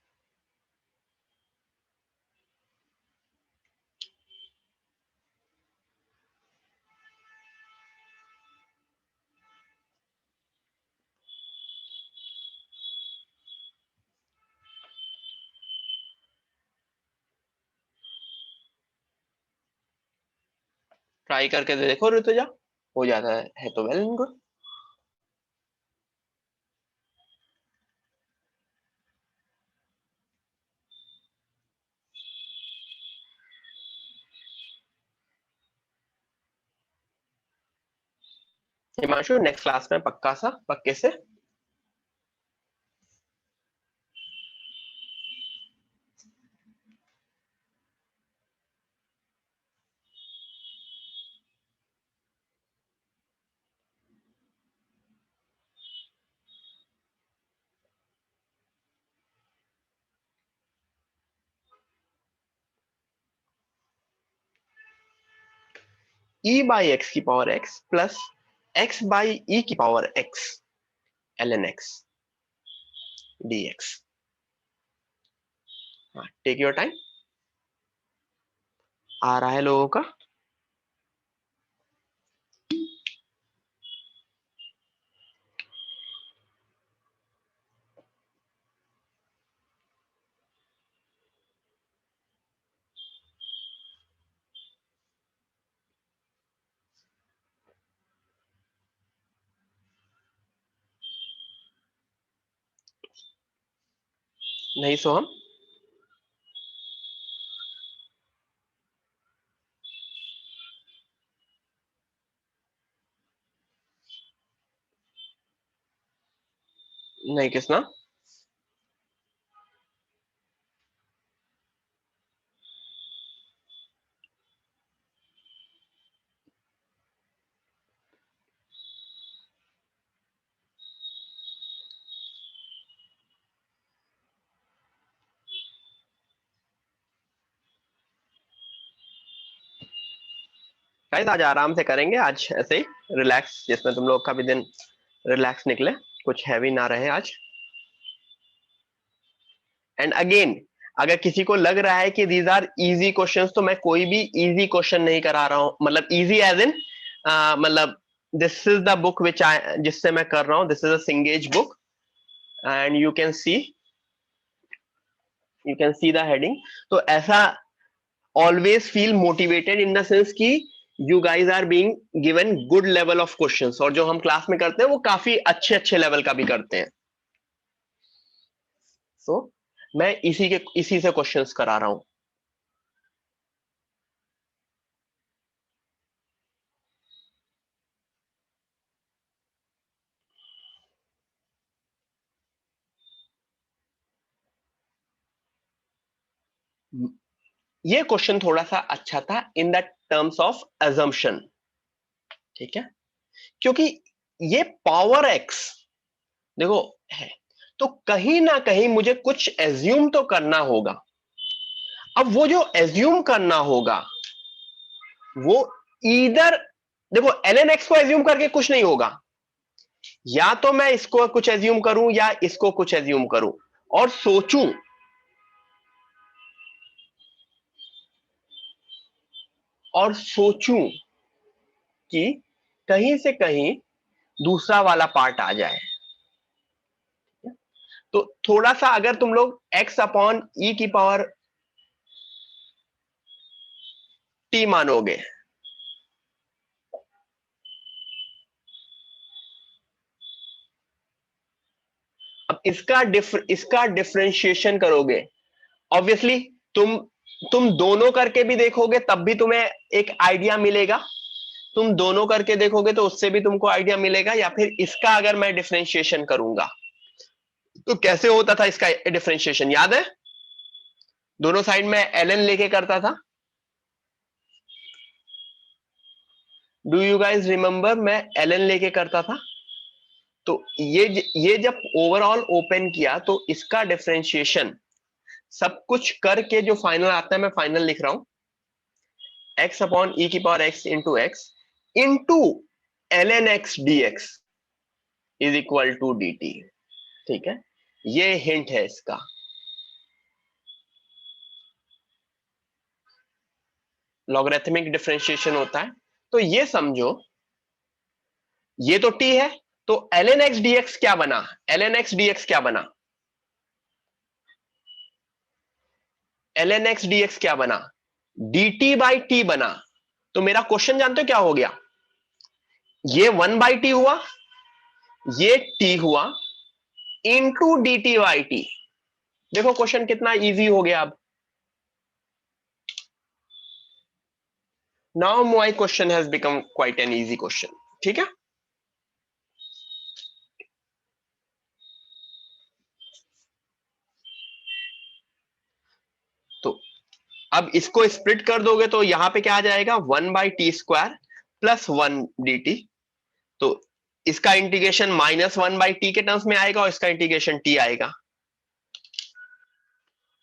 Try करके देखो ऋतुजा, हो जाता है तो well and good. Himanshu next class में पक्का सा, पक्के से। e बाई एक्स की power x plus x by e की power x ln x dx। Take your time, आ रहा है लोगों का। नहीं सोहम? नहीं किसना? गाइस आज आराम से करेंगे, आज ऐसे ही रिलैक्स, जिसमें तुम लोग का भी दिन रिलैक्स निकले, कुछ हैवी ना रहे आज। एंड अगेन, अगर किसी को लग रहा है कि दीज आर इजी क्वेश्चंस, तो मैं कोई भी इजी क्वेश्चन नहीं करा रहा हूं, मतलब इजी एज इन, मतलब this is the book which I, जिससे मैं कर रहा हूं, this is a Cengage book and you can see the heading. तो ऐसा always feel motivated in the sense कि you guys are being given good level of questions, और जो हम क्लास में करते हैं वो काफी अच्छे अच्छे लेवल का भी करते हैं। सो मैं इसी से क्वेश्चंस करा रहा हूं। ये क्वेश्चन थोड़ा सा अच्छा था in the terms of assumption, ठीक है, क्योंकि ये पावर एक्स देखो है, तो कहीं ना कहीं मुझे कुछ एज्यूम तो करना होगा। अब वो जो एज्यूम करना होगा वो इधर, देखो एल एन एक्स को एज्यूम करके कुछ नहीं होगा, या तो मैं इसको कुछ एज्यूम करूं या इसको कुछ एज्यूम करूं और सोचूं कि कहीं से कहीं दूसरा वाला पार्ट आ जाए। तो थोड़ा सा अगर तुम लोग x अपॉन ई की पावर t मानोगे, अब इसका डिफरेंशिएशन करोगे, ऑब्वियसली तुम तुम दोनों करके भी देखोगे तब भी तुम्हें एक आइडिया मिलेगा, तुम दोनों करके देखोगे तो उससे भी तुमको आइडिया मिलेगा, या फिर इसका अगर मैं डिफरेंशिएशन करूंगा तो कैसे होता था इसका डिफरेंशिएशन, याद है? दोनों साइड में एल एन लेके करता था। Do you guys remember? मैं एल एन लेके करता था। तो ये जब ओवरऑल ओपन किया तो इसका डिफरेंशिएशन सब कुछ करके जो फाइनल आता है, मैं फाइनल लिख रहा हूं, एक्स अपॉन ई की power x into l n x d x is equal to d t. ठीक है, ये हिंट है इसका। लॉगरिथमिक डिफरेंशिएशन होता है, तो ये समझो ये तो टी है, तो l n x d x क्या बना? L n x d x क्या बना? L n x d x क्या बना? डी टी बाई टी बना। तो मेरा क्वेश्चन जानते हो क्या हो गया? ये 1/t हुआ, ये t हुआ, into D T by T. देखो क्वेश्चन कितना इजी हो गया अब। Now my question has become quite an easy question. ठीक है, तो अब इसको स्प्लिट कर दोगे तो यहां पे क्या आ जाएगा? 1/t² plus 1 dt। तो इसका इंटीग्रेशन -1/t के टर्म्स में आएगा और इसका इंटीग्रेशन t आएगा।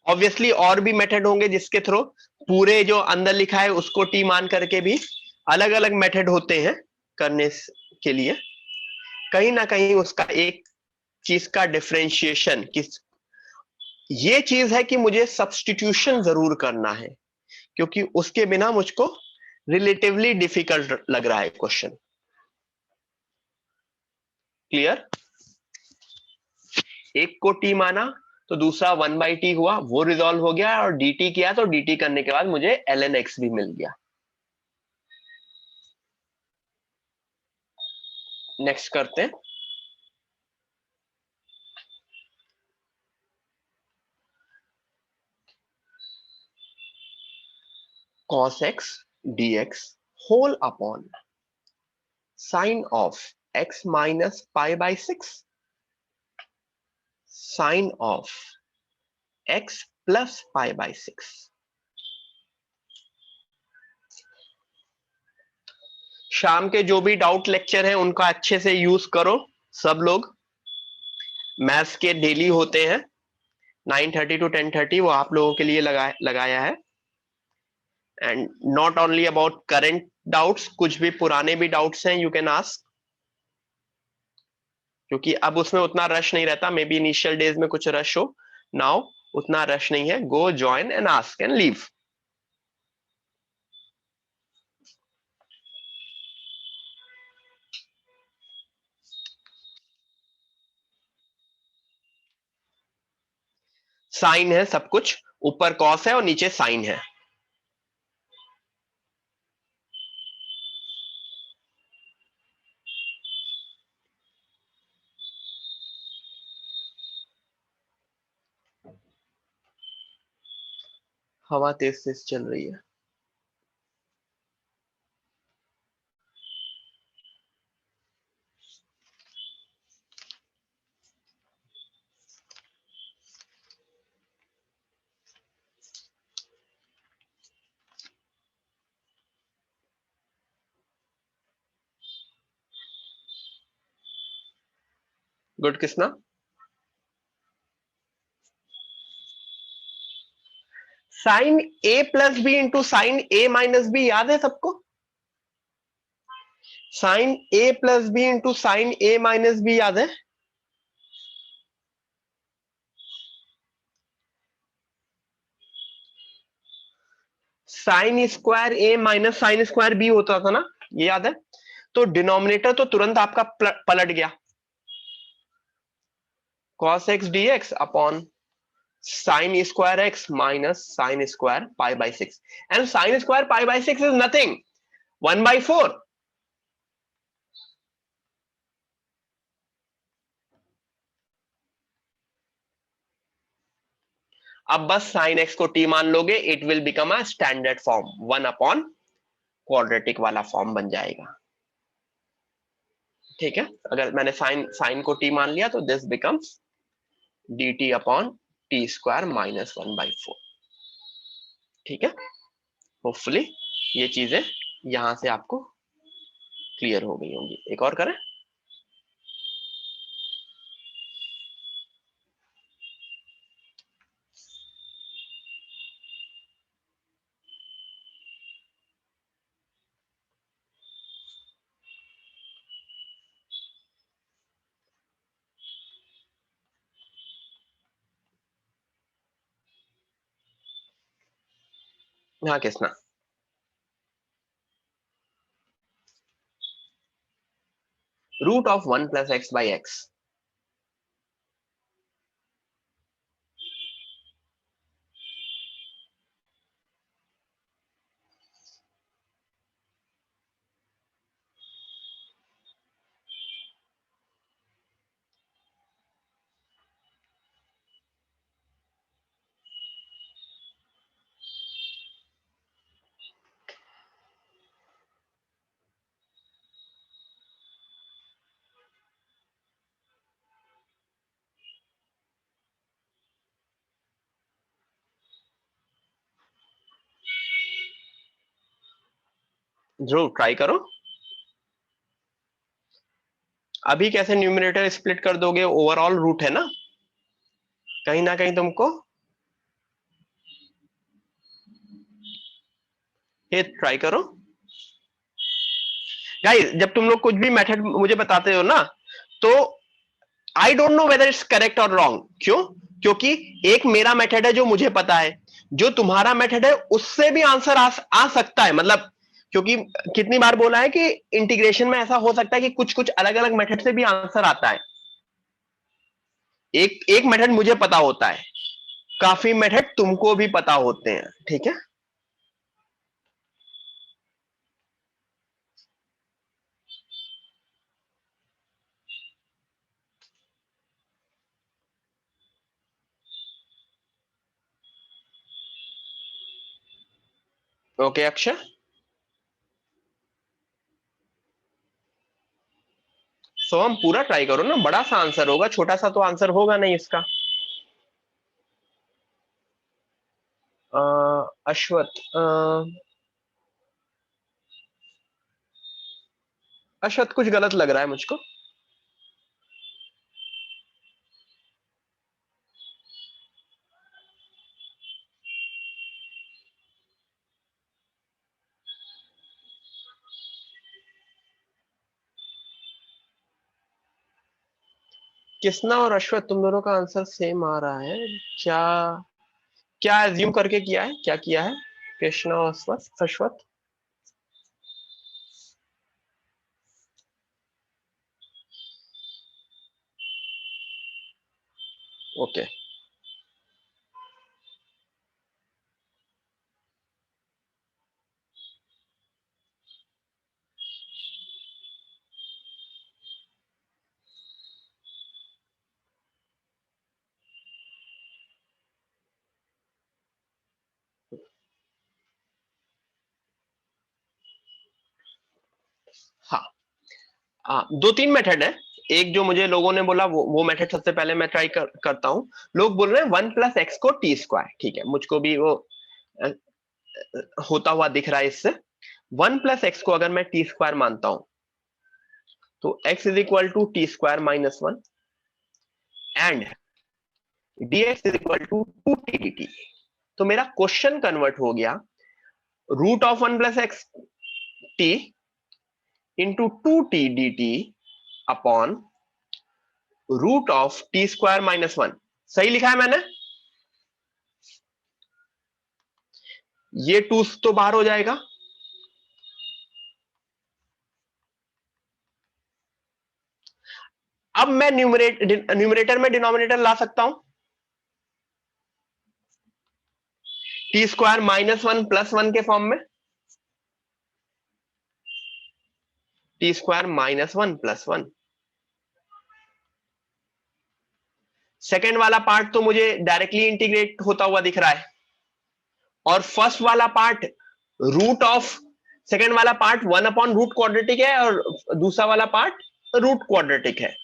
ऑब्वियसली और भी मेथड होंगे जिसके थ्रू पूरे जो अंदर लिखा है उसको t मान करके भी अलग अलग मेथड होते हैं करने के लिए। कहीं ना कहीं उसका एक चीज का डिफरेंशिएशन किस, ये चीज है कि मुझे सब्स्टिट्यूशन जरूर करना है, क्योंकि उसके बिना मुझको रिलेटिवली डिफिकल्ट लग रहा है क्वेश्चन। क्लियर? एक को टी माना तो दूसरा 1/t हुआ, वो रिजॉल्व हो गया, और dt किया तो dt करने के बाद मुझे ln x भी मिल गया। नेक्स्ट करते हैं। cos x dx whole upon sine of x minus pi by 6 sine of x plus pi by 6। शाम के जो भी डाउट लेक्चर है उनका अच्छे से यूज करो सब लोग। मैथ्स के डेली होते हैं 9:30 to 10:30, वो आप लोगों के लिए लगाया है। And not only about current doubts, कुछ भी पुराने भी डाउट्स हैं यू कैन आस्क, क्योंकि अब उसमें उतना रश नहीं रहता। मे बी इनिशियल डेज में कुछ रश हो, नाउ उतना रश नहीं है। Go join and ask and leave. Sine है सब कुछ, ऊपर कॉस है और नीचे साइन है। हवा तेज तेज चल रही है। गुड किसना? साइन ए प्लस बी इंटू साइन ए माइनस बी याद है सबको? साइन ए प्लस बी इंटू साइन ए माइनस बी याद है? साइन स्क्वायर ए माइनस साइन स्क्वायर बी होता था ना, ये याद है? तो डिनोमिनेटर तो तुरंत आपका पलट गया, cos x dx upon sin square x minus sin square pi by 6, and sin square pi by 6 is nothing, 1/4। अब बस sin x को t मान लोगे, it will become a standard form, 1/क्वाड्रेटिक वाला फॉर्म बन जाएगा। ठीक है, अगर मैंने साइन को t मान लिया तो this becomes dt upon T square minus 1/4। ठीक है, होपफुली ये चीजें यहां से आपको क्लियर हो गई होंगी। एक और करें? हाँ किसना? Root of 1 plus x by x. जरूर ट्राई करो। अभी कैसे न्यूमरेटर स्प्लिट कर दोगे? ओवरऑल रूट है ना, कहीं ना कहीं तुमको ये ट्राई करो। गाइस जब तुम लोग कुछ भी मेथड मुझे बताते हो ना, तो I don't know whether it's correct और रॉन्ग। क्यों? क्योंकि एक मेरा मेथड है जो मुझे पता है, जो तुम्हारा मेथड है उससे भी आंसर आ सकता है। मतलब क्योंकि कितनी बार बोला है कि इंटीग्रेशन में ऐसा हो सकता है कि कुछ कुछ अलग अलग मेथड से भी आंसर आता है। एक एक मेथड मुझे पता होता है, काफी मेथड तुमको भी पता होते हैं। ठीक है, ओके अक्षय, सो हम पूरा ट्राई करो ना, बड़ा सा आंसर होगा, छोटा सा तो आंसर होगा नहीं इसका। अश्वत, अश्वत कुछ गलत लग रहा है मुझको। कृष्णा और अश्वत तुम दोनों का आंसर सेम आ रहा है क्या? क्या एज्यूम करके किया है, क्या किया है कृष्णा और अश्वत? अश्वत ओके। हाँ, दो तीन मेथड है। एक जो मुझे लोगों ने बोला वो मेथड सबसे पहले मैं ट्राई करता हूँ। लोग बोल रहे हैं 1 + x को टी स्क्वायर, ठीक है, मुझको भी वो अ, होता हुआ दिख रहा है इससे। 1 + x को अगर मैं टी स्क्वायर मानता हूं तो x = t² - 1 and dx = 2t dt। तो मेरा क्वेश्चन कन्वर्ट हो गया √1 + x t into 2t dt upon √t² - 1। सही लिखा है मैंने? ये 2 तो बाहर हो जाएगा। अब मैं न्यूमरेटर में डिनोमिनेटर ला सकता हूं, t² - 1 + 1 के फॉर्म में, t² - 1 + 1। सेकेंड वाला पार्ट तो मुझे डायरेक्टली इंटीग्रेट होता हुआ दिख रहा है, और फर्स्ट वाला पार्ट रूट ऑफ सेकेंड वाला पार्ट 1/√क्वाड्रेटिक है, और दूसरा वाला पार्ट रूट क्वाड्रेटिक है।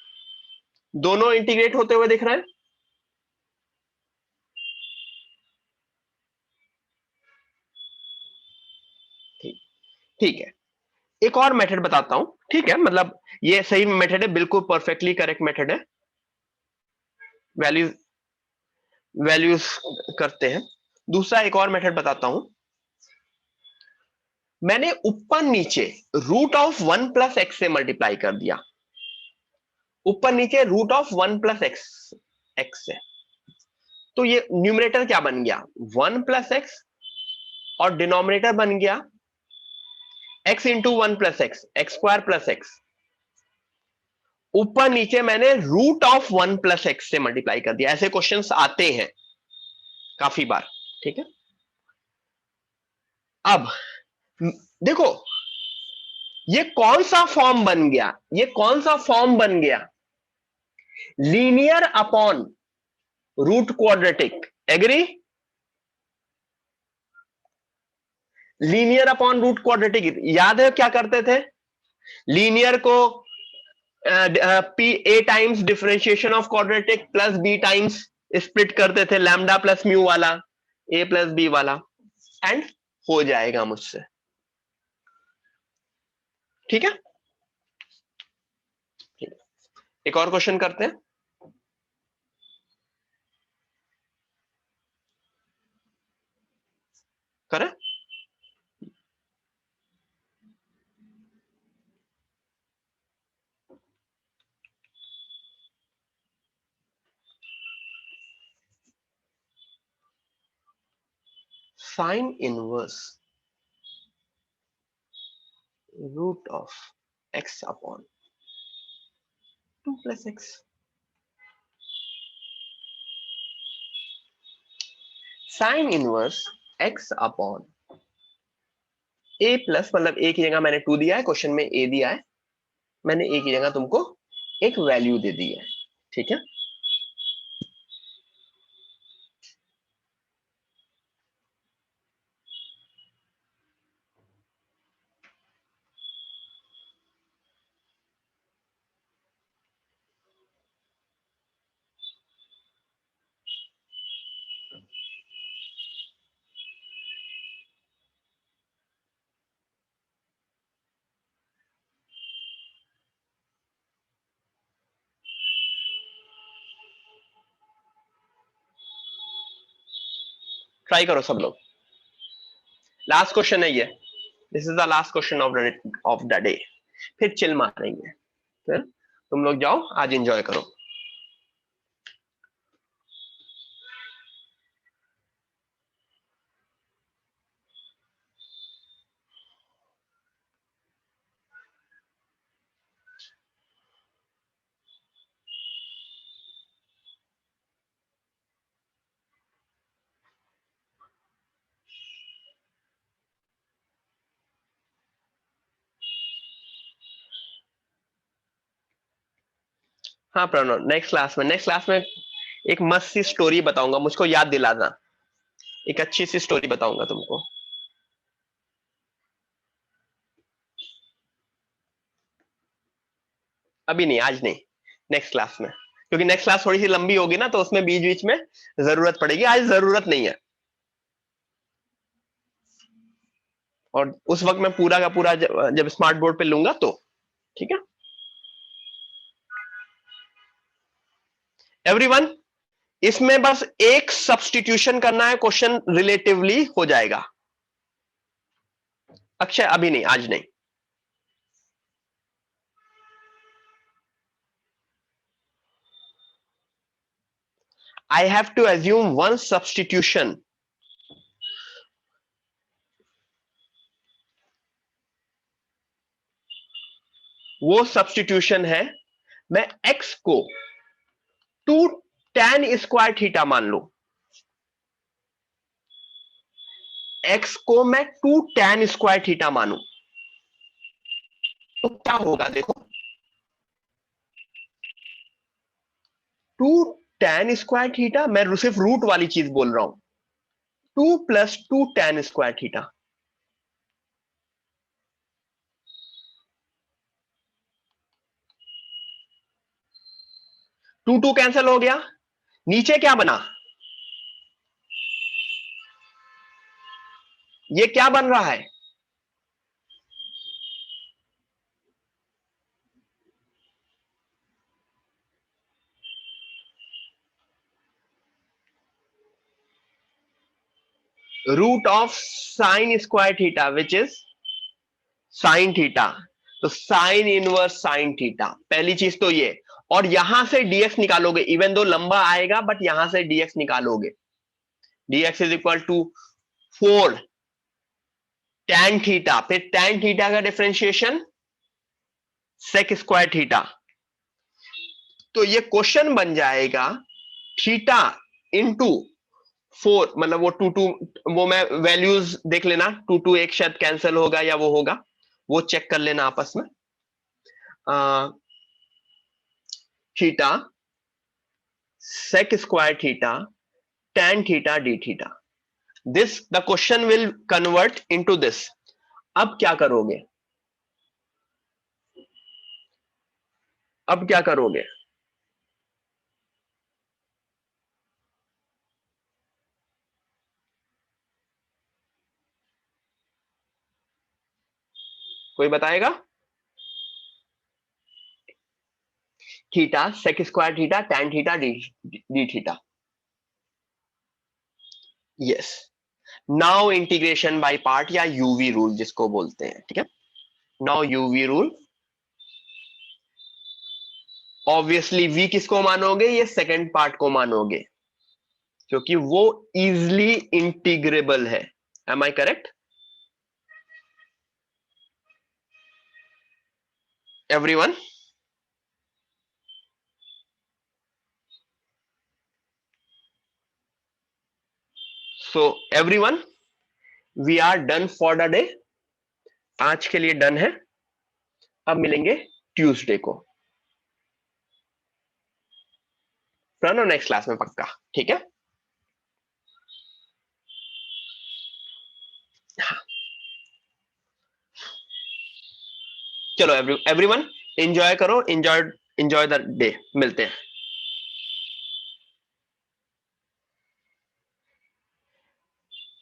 दोनों इंटीग्रेट होते हुए दिख रहे हैं। ठीक, ठीक है। एक और मेथड बताता हूं, ठीक है, मतलब ये सही मेथड है, बिल्कुल परफेक्टली करेक्ट मेथड है। वैल्यूज वैल्यूज करते हैं। दूसरा एक और मेथड बताता हूं। मैंने ऊपर नीचे √1 + x से मल्टीप्लाई कर दिया, ऊपर नीचे √1 + x से। तो ये न्यूमरेटर क्या बन गया? 1 + x, और डिनोमिनेटर बन गया x into 1 + x, x² + x। ऊपर नीचे मैंने √1 + x से मल्टीप्लाई कर दिया। ऐसे क्वेश्चंस आते हैं काफी बार, ठीक है। अब देखो, ये कौन सा फॉर्म बन गया? ये कौन सा फॉर्म बन गया? Linear upon root quadratic, agree? Linear upon root quadratic, याद है क्या करते थे? लीनियर को a times differentiation of quadratic plus b times split करते थे, लैम्डा प्लस म्यू वाला, ए प्लस बी वाला, एंड हो जाएगा मुझसे, ठीक है। एक और क्वेश्चन करते हैं, करें? Sine inverse root of x upon 2 + x। Sine inverse x upon a plus, मतलब a की जगह मैंने 2 दिया है, क्वेश्चन में a दिया है, मैंने a की जगह तुमको एक वैल्यू दे दी है, ठीक है। ट्राई करो सब लोग। लास्ट क्वेश्चन है ये, this is the last question of the day, फिर चिल मारेंगे, फिर तुम लोग जाओ आज एंजॉय करो। हाँ प्रणव, नेक्स्ट क्लास में एक मस्त सी स्टोरी बताऊंगा, मुझको याद दिलाना, एक अच्छी सी स्टोरी बताऊंगा तुमको। अभी नहीं, आज नहीं, नेक्स्ट क्लास में, क्योंकि नेक्स्ट क्लास थोड़ी सी लंबी होगी ना, तो उसमें बीच बीच में जरूरत पड़ेगी, आज जरूरत नहीं है। और उस वक्त मैं पूरा का पूरा जब स्मार्ट बोर्ड पे लूंगा तो ठीक है। एवरीवन, इसमें बस एक सब्स्टिट्यूशन करना है, क्वेश्चन रिलेटिवली हो जाएगा। अक्षय अभी नहीं, आज नहीं। I have to assume one substitution. वो सब्स्टिट्यूशन है, मैं x को 2 tan स्क्वायर थीटा मान लू, x को मैं 2 tan स्क्वायर थीटा मानू, तो क्या होगा देखो, 2 tan स्क्वायर थीटा, मैं सिर्फ रूट वाली चीज बोल रहा हूं, 2 + 2 tan square theta, two two cancel हो गया, नीचे क्या बना, ये क्या बन रहा है, root of sine square theta which is sine theta, तो साइन इनवर्स साइन थीटा, पहली चीज तो ये। और यहां से dx निकालोगे, इवन दो लंबा आएगा बट यहां से dx निकालोगे, dx is equal to 4 tan theta, फिर tan थीटा का डिफरेंशिएशन sec स्क्वायर थीटा, तो ये क्वेश्चन बन जाएगा थीटा इंटू 4, मतलब वो 2 2, वो मैं वैल्यूज देख लेना, 2 2 एक शायद कैंसिल होगा या वो होगा, वो चेक कर लेना आपस में। Theta sec square theta tan theta d theta, this the question will convert into this. अब क्या करोगे, अब क्या करोगे, कोई बताएगा, theta sec square theta tan theta d theta, yes. Now integration by part या यूवी रूल जिसको बोलते हैं, ठीक है। Now UV rule, obviously v किसको मानोगे, ये सेकंड पार्ट को मानोगे, क्योंकि वो इजली इंटीग्रेबल है। Am I correct everyone? So everyone, we are done for the day, आज के लिए डन है, अब मिलेंगे ट्यूसडे को, प्रणव नेक्स्ट क्लास में पक्का, ठीक है। हाँ। चलो एवरीवन एंजॉय करो, एंजॉय द डे, मिलते हैं।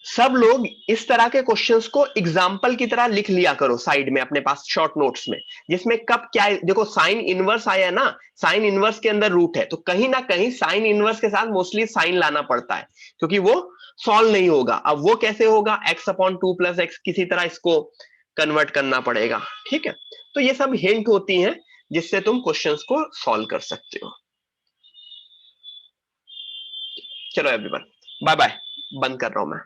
सब लोग इस तरह के क्वेश्चंस को एग्जाम्पल की तरह लिख लिया करो साइड में अपने पास शॉर्ट नोट्स में, जिसमें कब क्या देखो, साइन इनवर्स आया ना, साइन इनवर्स के अंदर रूट है, तो कहीं ना कहीं साइन इनवर्स के साथ मोस्टली साइन लाना पड़ता है, क्योंकि वो सॉल्व नहीं होगा। अब वो कैसे होगा, x अपॉन 2 प्लस एक्स, किसी तरह इसको कन्वर्ट करना पड़ेगा। ठीक है, तो ये सब हिंट होती हैं जिससे तुम क्वेश्चंस को सॉल्व कर सकते हो। चलो एवरीवन, बाय बाय, बंद कर रहा हूं मैं।